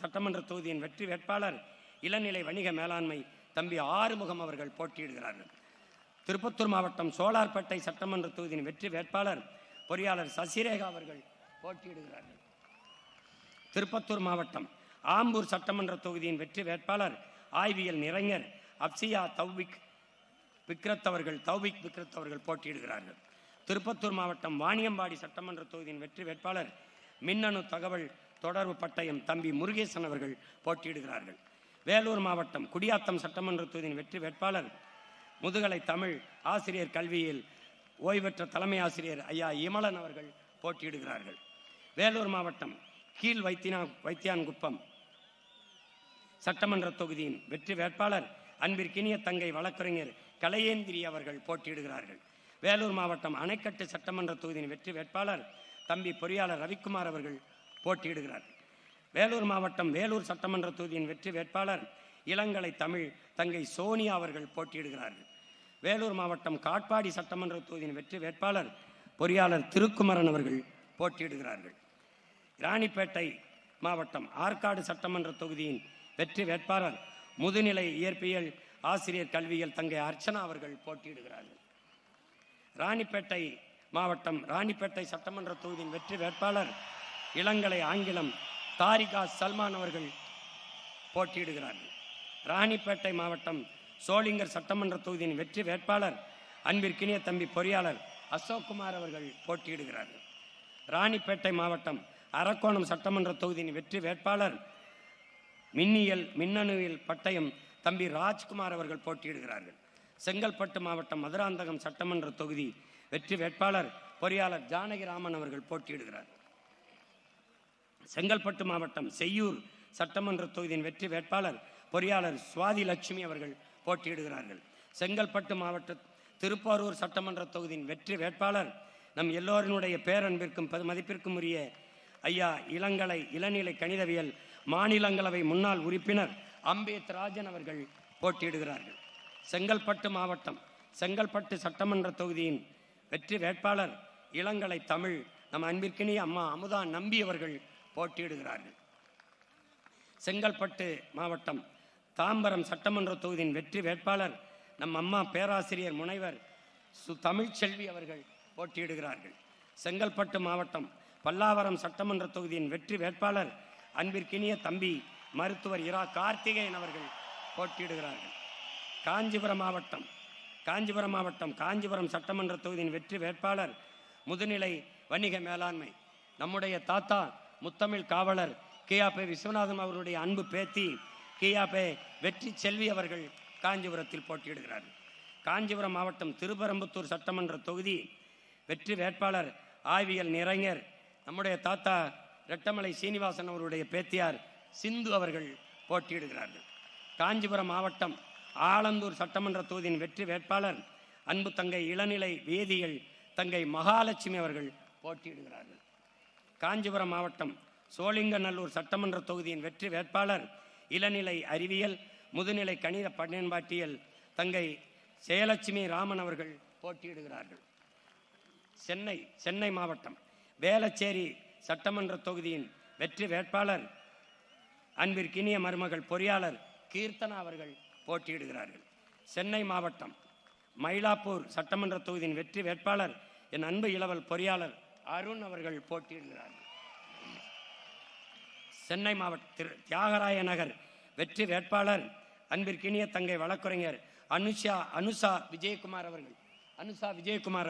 சட்டமன்ற தொகுதியின் வெற்றி வேட்பாளர் இளநிலை வணிக மேலாண்மை தம்பி ஆறுமுகம் அவர்கள் போட்டியிடுகிறார்கள். திருப்பத்தூர் மாவட்டம் சோலார்பேட்டை சட்டமன்ற தொகுதியின் வெற்றி வேட்பாளர் பொறியாளர் சசிரேகா அவர்கள் போட்டியிடுகிறார்கள். திருப்பத்தூர் மாவட்டம் ஆம்பூர் சட்டமன்ற தொகுதியின் வெற்றி வேட்பாளர் ஆய்வியல் நிறைஞர் அப்சியா தௌபிக் விக்ரத் அவர்கள் போட்டியிடுகிறார்கள். திருப்பத்தூர் மாவட்டம் வாணியம்பாடி சட்டமன்ற தொகுதியின் வெற்றி வேட்பாளர் மின்னணு தகவல் தொடர்பு பட்டயம் தம்பி முருகேசன் அவர்கள் போட்டியிடுகிறார்கள். வேலூர் மாவட்டம் குடியாத்தம் சட்டமன்ற தொகுதியின் வெற்றி வேட்பாளர் முதுகலை தமிழ் ஆசிரியர் கல்வியில் ஓய்வெற்ற தலைமை ஆசிரியர் ஐயா இமலன் அவர்கள் போட்டியிடுகிறார்கள். வேலூர் மாவட்டம் கீழ் வைத்தியான்குப்பம் சட்டமன்ற தொகுதியின் வெற்றி வேட்பாளர் அன்பிற்கினிய தங்கை வழக்கறிஞர் கலையேந்திரி அவர்கள் போட்டியிடுகிறார்கள். வேலூர் மாவட்டம் அணைக்கட்டு சட்டமன்ற தொகுதியின் வெற்றி வேட்பாளர் தம்பி பொறியாளர் ரவிக்குமார் அவர்கள் போட்டியிடுகிறார்கள். வேலூர் மாவட்டம் வேலூர் சட்டமன்ற தொகுதியின் வெற்றி வேட்பாளர் இளங்கலை தமிழ் தங்கை சோனியா அவர்கள் போட்டியிடுகிறார்கள். வேலூர் மாவட்டம் காட்பாடி சட்டமன்ற தொகுதியின் வெற்றி வேட்பாளர் பொறியாளர் திருக்குமரன் அவர்கள் போட்டியிடுகிறார்கள். ராணிப்பேட்டை மாவட்டம் ஆற்காடு சட்டமன்ற தொகுதியின் வெற்றி வேட்பாளர் முதுநிலை இயற்பியல் ஆசிரியர் கல்வியியல் தங்கை அர்ச்சனா அவர்கள் போட்டியிடுகிறார்கள். ராணிப்பேட்டை மாவட்டம் ராணிப்பேட்டை சட்டமன்ற தொகுதியின் வெற்றி வேட்பாளர் இளங்கலை ஆங்கிலம் தாரிகா சல்மான் அவர்கள் போட்டியிடுகிறார்கள். ராணிப்பேட்டை மாவட்டம் சோளிங்கர் சட்டமன்ற தொகுதியின் வெற்றி வேட்பாளர் அன்பிற்கினிய தம்பி பொறியாளர் அசோக்குமார் அவர்கள் போட்டியிடுகிறார்கள். ராணிப்பேட்டை மாவட்டம் அரக்கோணம் சட்டமன்ற தொகுதியின் வெற்றி வேட்பாளர் மின்னணுவியல் பட்டயம் தம்பி ராஜ்குமார் அவர்கள் போட்டியிடுகிறார்கள். செங்கல்பட்டு மாவட்டம் மதுராந்தகம் சட்டமன்ற தொகுதி வெற்றி வேட்பாளர் பொறியாளர் ஜானகிராமன் அவர்கள் போட்டியிடுகிறார். செங்கல்பட்டு மாவட்டம் செய்யூர் சட்டமன்ற தொகுதியின் வெற்றி வேட்பாளர் பொறியாளர் சுவாதி லட்சுமி அவர்கள் போட்டியிடுகிறார்கள். செங்கல்பட்டு மாவட்ட திருப்பாரூர் சட்டமன்ற தொகுதியின் வெற்றி வேட்பாளர் நம் எல்லோரினுடைய பேரன்பிற்கும் மதிப்பிற்கும் உரிய ஐயா இளநிலை கணிதவியல் மாநிலங்களவை முன்னாள் உறுப்பினர் அம்பேத் ராஜன் அவர்கள் போட்டியிடுகிறார்கள். செங்கல்பட்டு மாவட்டம் செங்கல்பட்டு சட்டமன்ற தொகுதியின் வெற்றி வேட்பாளர் இளங்கலை தமிழ் நம் அன்பிற்கினிய அம்மா அமுதா நம்பி அவர்கள் போட்டியிடுகிறார்கள். செங்கல்பட்டு மாவட்டம் தாம்பரம் சட்டமன்ற தொகுதியின் வெற்றி வேட்பாளர் நம் அம்மா பேராசிரியர் முனைவர் தமிழ்ச்செல்வி அவர்கள் போட்டியிடுகிறார்கள். செங்கல்பட்டு மாவட்டம் பல்லாவரம் சட்டமன்ற தொகுதியின் வெற்றி வேட்பாளர் அன்பிற்கினிய தம்பி மருத்துவர் இரா கார்த்திகேயன் அவர்கள் போட்டியிடுகிறார்கள். காஞ்சிபுரம் மாவட்டம் காஞ்சிபுரம் சட்டமன்ற தொகுதியின் வெற்றி வேட்பாளர் முதுநிலை வணிக மேலாண்மை நம்முடைய தாத்தா முத்தமிழ் காவலர் கியாபே விஸ்வநாதன் அவருடைய அன்பு பேத்தி கியாபே வெற்றி செல்வி அவர்கள் காஞ்சிபுரத்தில் போட்டியிடுகிறார்கள். காஞ்சிபுரம் மாவட்டம் திருப்பரம்புத்தூர் சட்டமன்ற தொகுதி வெற்றி வேட்பாளர் ஆய்வியல் நிறைஞர் நம்முடைய தாத்தா ரெட்டமலை சீனிவாசன் அவருடைய பேத்தியார் சிந்து அவர்கள் போட்டியிடுகிறார்கள். காஞ்சிபுரம் மாவட்டம் ஆலந்தூர் சட்டமன்ற தொகுதியின் வெற்றி வேட்பாளர் அன்பு தங்கை இளநிலை வேதியியல் தங்கை மகாலட்சுமி அவர்கள் போட்டியிடுகிறார்கள். காஞ்சிபுரம் மாவட்டம் சோழிங்கநல்லூர் சட்டமன்ற தொகுதியின் வெற்றி வேட்பாளர் இளநிலை அறிவியல் முதுநிலை கணித பயன்பாட்டியல் தங்கை ஜெயலட்சுமி ராமன் அவர்கள் போட்டியிடுகிறார்கள். சென்னை மாவட்டம் வேளச்சேரி சட்டமன்ற தொகுதியின் வெற்றி வேட்பாளர் அன்பிற்கினிய மருமகள் பொறியாளர் கீர்த்தனா அவர்கள் போட்டியிடுகிறார்கள். சென்னை மாவட்டம் மயிலாப்பூர் சட்டமன்ற தொகுதியின் வெற்றி வேட்பாளர் என் அன்பு இளவல் பொறியாளர் அருண் அவர்கள் போட்டியிடுகிறார்கள். சென்னை மாவட்ட தியாகராய நகர் வெற்றி வேட்பாளர் அன்பிற்கினிய தங்கை வழக்குரைஞர் அனுஷா விஜயகுமார்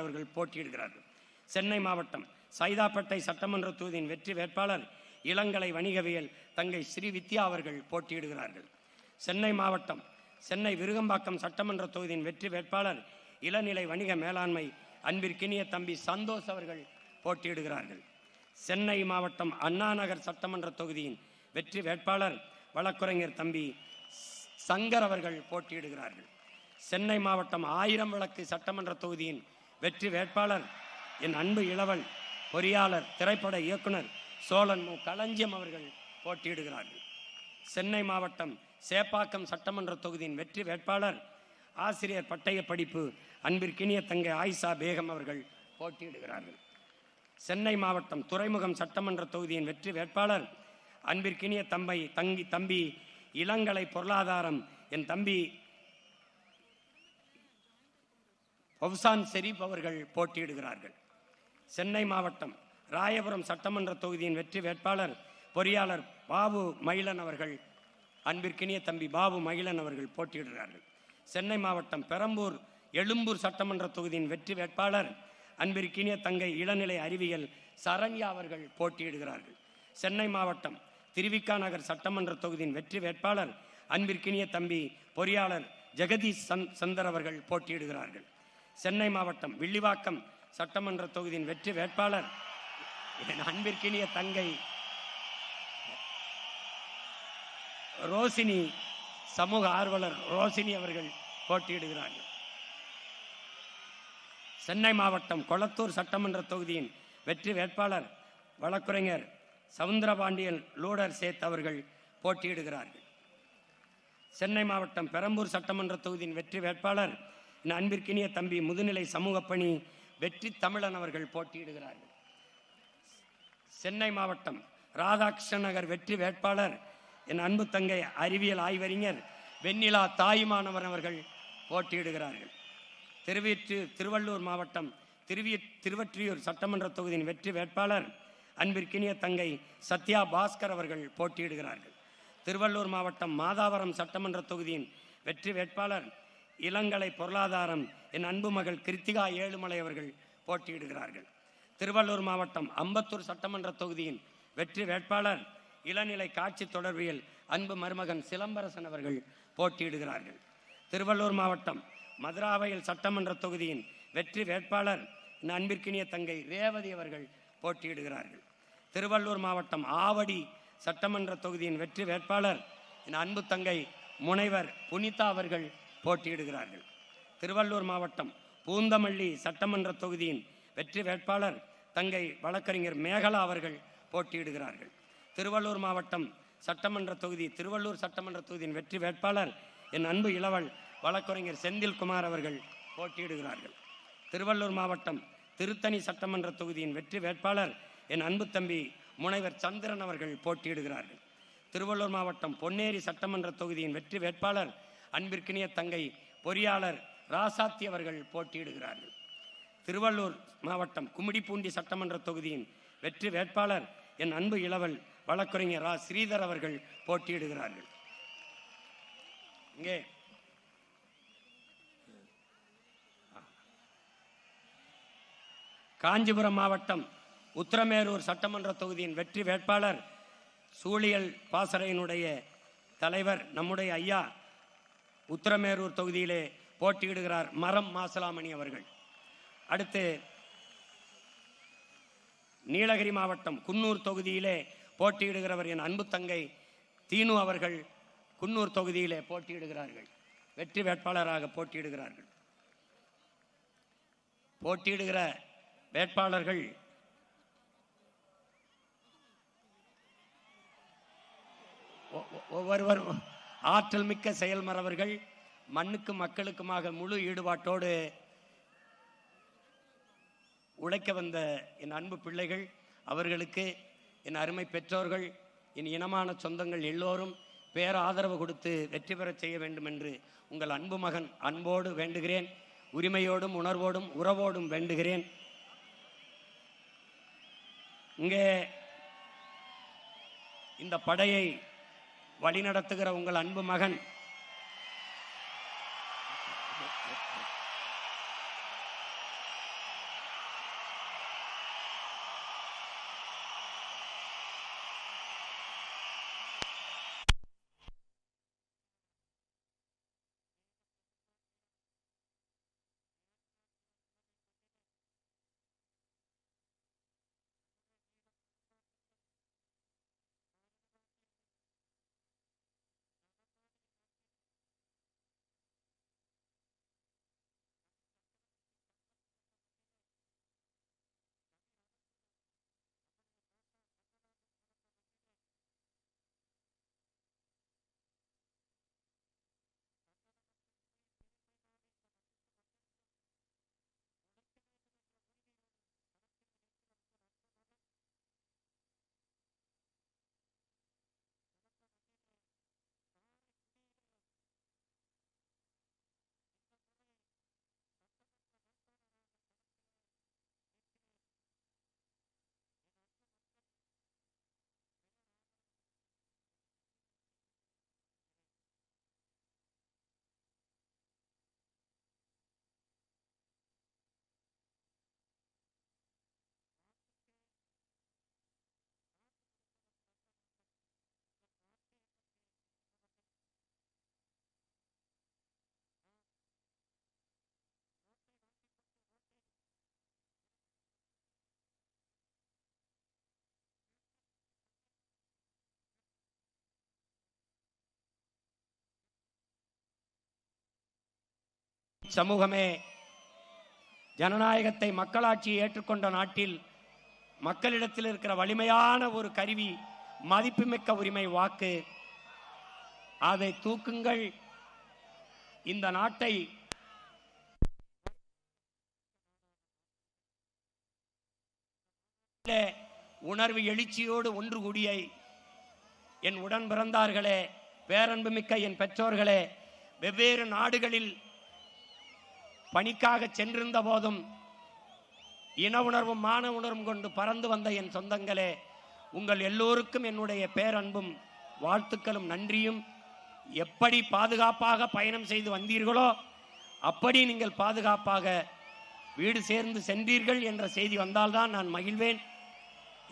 அவர்கள் போட்டியிடுகிறார்கள். சென்னை மாவட்டம் சைதாப்பேட்டை சட்டமன்ற தொகுதியின் வெற்றி வேட்பாளர் இளங்கலை வணிகவியல் தங்கை ஸ்ரீ வித்யா அவர்கள் போட்டியிடுகிறார்கள். சென்னை மாவட்டம் சென்னை விருகம்பாக்கம் சட்டமன்ற தொகுதியின் வெற்றி வேட்பாளர் இளநிலை வணிக மேலாண்மை அன்பிற்கினிய தம்பி சந்தோஷ் அவர்கள் போட்டியிடுகிறார்கள். சென்னை மாவட்டம் அண்ணாநகர் சட்டமன்ற தொகுதியின் வெற்றி வேட்பாளர் வழக்குரைஞர் தம்பி சங்கர் அவர்கள் போட்டியிடுகிறார்கள். சென்னை மாவட்டம் 1000 விளக்கு சட்டமன்ற தொகுதியின் வெற்றி வேட்பாளர் என் அன்பு இளவல் பொறியாளர் திரைப்பட இயக்குனர் சோழன் மு களஞ்சியம் அவர்கள் போட்டியிடுகிறார்கள். சென்னை மாவட்டம் சேப்பாக்கம் சட்டமன்ற தொகுதியின் வெற்றி வேட்பாளர் ஆசிரியர் பட்டய படிப்பு அன்பிற்கினிய தங்கை ஆயிஷா பேகம் அவர்கள் போட்டியிடுகிறார்கள். சென்னை மாவட்டம் துறைமுகம் சட்டமன்ற தொகுதியின் வெற்றி வேட்பாளர் அன்பிற்கினிய தம்பி இளங்கலை பொருளாதாரம் என் தம்பி பவுசான் ஷெரீப் அவர்கள் போட்டியிடுகிறார்கள். சென்னை மாவட்டம் ராயபுரம் சட்டமன்ற தொகுதியின் வெற்றி வேட்பாளர் பொறியாளர் பாபு மயிலன் அவர்கள் அன்பிற்கினிய தம்பி பாபு மகிழன் அவர்கள் போட்டியிடுகிறார்கள். சென்னை மாவட்டம் பெரம்பூர் எழும்பூர் சட்டமன்ற தொகுதியின் வெற்றி வேட்பாளர் அன்பிற்கினிய தங்கை இளநிலை அறிவியல் சரண்யா அவர்கள் போட்டியிடுகிறார்கள். சென்னை மாவட்டம் திருவிக்கா நகர் சட்டமன்ற தொகுதியின் வெற்றி வேட்பாளர் அன்பிற்கினிய தம்பி பொறியாளர் ஜெகதீஷ் சந்தர் அவர்கள் போட்டியிடுகிறார்கள். சென்னை மாவட்டம் வில்லிவாக்கம் சட்டமன்ற தொகுதியின் வெற்றி வேட்பாளர் என் அன்பிற்கினிய தங்கை ரோசினி சமூக ஆர்வலர் ரோசினி அவர்கள் போட்டியிடுகிறார்கள். சென்னை மாவட்டம் கொளத்தூர் சட்டமன்ற தொகுதியின் வெற்றி வேட்பாளர் வழக்குரைஞர் சவுந்தரபாண்டியன் லூடர் சேத் அவர்கள் போட்டியிடுகிறார்கள். சென்னை மாவட்டம் பெரம்பூர் சட்டமன்ற தொகுதியின் வெற்றி வேட்பாளர் என் அன்பிற்கினிய தம்பி முதுநிலை சமூக பணி வெற்றி தமிழன் அவர்கள் போட்டியிடுகிறார்கள். சென்னை மாவட்டம் ராதாகிருஷ்ண நகர் வெற்றி வேட்பாளர் என் அன்பு தங்கை அறிவியல் ஆய்வறிஞர் வெண்ணிலா தாயுமானவர் அவர்கள் போட்டியிடுகிறார்கள். திருவள்ளூர் மாவட்டம் திருவற்றியூர் சட்டமன்ற தொகுதியின் வெற்றி வேட்பாளர் அன்பிற்கினிய தங்கை சத்யா பாஸ்கர் அவர்கள் போட்டியிடுகிறார்கள். திருவள்ளூர் மாவட்டம் மாதாவரம் சட்டமன்ற தொகுதியின் வெற்றி வேட்பாளர் இளங்கலை பொருளாதாரம் என் அன்பு மகள் கிருத்திகா ஏழுமலை அவர்கள் போட்டியிடுகிறார்கள். திருவள்ளூர் மாவட்டம் அம்பத்தூர் சட்டமன்ற தொகுதியின் வெற்றி வேட்பாளர் இளநிலை காட்சி தொடர்பியல் அன்பு மருமகன் சிலம்பரசன் அவர்கள் போட்டியிடுகிறார்கள். திருவள்ளூர் மாவட்டம் மதுராவயல் சட்டமன்ற தொகுதியின் வெற்றி வேட்பாளர் என் அன்பிற்கினிய தங்கை ரேவதி அவர்கள் போட்டியிடுகிறார்கள். திருவள்ளூர் மாவட்டம் ஆவடி சட்டமன்ற தொகுதியின் வெற்றி வேட்பாளர் என் அன்பு தங்கை முனைவர் புனிதா அவர்கள் போட்டியிடுகிறார்கள். திருவள்ளூர் மாவட்டம் பூந்தமல்லி சட்டமன்ற தொகுதியின் வெற்றி வேட்பாளர் தங்கை வழக்கறிஞர் மேகலா அவர்கள் போட்டியிடுகிறார்கள். திருவள்ளூர் மாவட்டம் சட்டமன்ற தொகுதி திருவள்ளூர் சட்டமன்ற தொகுதியின் வெற்றி வேட்பாளர் என் அன்பு இளவல் வழக்கறிஞர் செந்தில்குமார் அவர்கள் போட்டியிடுகிறார்கள். திருவள்ளூர் மாவட்டம் திருத்தணி சட்டமன்ற தொகுதியின் வெற்றி வேட்பாளர் என் அன்பு தம்பி முனைவர் சந்திரன் அவர்கள் போட்டியிடுகிறார்கள். திருவள்ளூர் மாவட்டம் பொன்னேரி சட்டமன்ற தொகுதியின் வெற்றி வேட்பாளர் அன்பிற்கினிய தங்கை பொறியாளர் ராசாத்தி அவர்கள் போட்டியிடுகிறார்கள். திருவள்ளூர் மாவட்டம் கும்மிடிப்பூண்டி சட்டமன்ற தொகுதியின் வெற்றி வேட்பாளர் என் அன்பு இளவல் வழக்கறிஞர் ரா ஸ்ரீதர் அவர்கள் போட்டியிடுகிறார்கள். இங்கே காஞ்சிபுரம் மாவட்டம் உத்திரமேரூர் சட்டமன்ற தொகுதியின் வெற்றி வேட்பாளர் சூழியல் பாசறையினுடைய தலைவர் நம்முடைய ஐயா உத்திரமேரூர் தொகுதியிலே போட்டியிடுகிறார் மரம் மாசலாமணி அவர்கள். அடுத்து நீலகிரி மாவட்டம் குன்னூர் தொகுதியிலே போட்டியிடுகிறவர் என் அன்பு தங்கை தீனு அவர்கள் குன்னூர் தொகுதியிலே போட்டியிடுகிறார்கள். வெற்றி வேட்பாளராக போட்டியிடுகிறார்கள். போட்டியிடுகிற வேட்பாளர்கள் ஒவ்வொருவர் ஆற்றல் மிக்க செயல்மறவர்கள், மண்ணுக்கும் மக்களுக்குமாக முழு ஈடுபாட்டோடு உழைக்க வந்த என் அன்பு பிள்ளைகள், அவர்களுக்கு என் அருமை பெற்றோர்கள், என் இனமான சொந்தங்கள் எல்லோரும் பேராதரவு கொடுத்து வெற்றி பெறச் செய்ய வேண்டும் என்று உங்கள் அன்பு மகன் அன்போடு வேண்டுகிறேன். உரிமையோடும் உணர்வோடும் உறவோடும் வேண்டுகிறேன். இங்கே இந்த படையை வழிநடத்துகிற உங்கள் அன்பு மகன் சமூகமே ஜனநாயகத்தை மக்களாட்சியை ஏற்றுக்கொண்ட நாட்டில் மக்களிடத்தில் இருக்கிற வலிமையான ஒரு கருவி மதிப்புமிக்க உரிமை வாக்கு. அதை தூக்குங்கள். இந்த நாட்டை உணர்வு எழுச்சியோடு ஒன்று கூடிய என் உடன் பிறந்தார்களே, பேரன்புமிக்க என் பெற்றோர்களே, வெவ்வேறு நாடுகளில் பணிக்காக சென்றிருந்த போதும் இன உணர்வும் மான உணர்வும் கொண்டு பறந்து வந்த என் சொந்தங்களே, உங்கள் எல்லோருக்கும் என்னுடைய பேரன்பும் வாழ்த்துக்களும் நன்றியும் எப்படி பாதுகாப்பாக பயணம் செய்து வந்தீர்களோ அப்படி நீங்கள் பாதுகாப்பாக வீடு சேர்ந்து சென்றீர்கள் என்ற செய்தி வந்தால்தான் நான் மகிழ்வேன்.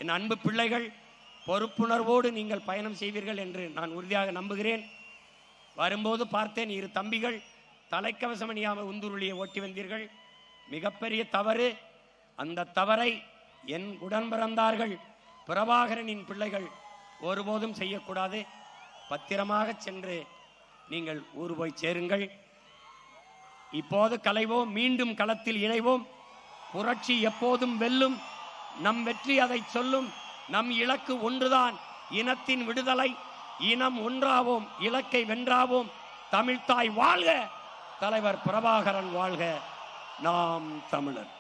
என் அன்பு பிள்ளைகள், பொறுப்புணர்வோடு நீங்கள் பயணம் செய்வீர்கள் என்று நான் உறுதியாக நம்புகிறேன். வரும்போது பார்த்தேன், 2 தம்பிகள் தலைக்கவசம் அணியாமல் உந்துருளியை ஓட்டி வந்தீர்கள். மிகப்பெரிய தவறு. அந்த தவறை என் உடன் பிறந்தார்கள் பிரபாகரனின் பிள்ளைகள் ஒருபோதும் செய்யக்கூடாது. பத்திரமாக சென்று நீங்கள் ஊர் போய் சேருங்கள். இப்போது கலைவோம், மீண்டும் களத்தில் இணைவோம். புரட்சி எப்போதும் வெல்லும். நம் வெற்றி அதை சொல்லும். நம் இலக்கு ஒன்றுதான், இனத்தின் விடுதலை. இனம் ஒன்றாவோம், இலக்கை வென்றாவோம். தமிழ்த்தாய் வாழ்க, தலைவர் பிரபாகரன் வாழ்க. நாம் தமிழர்.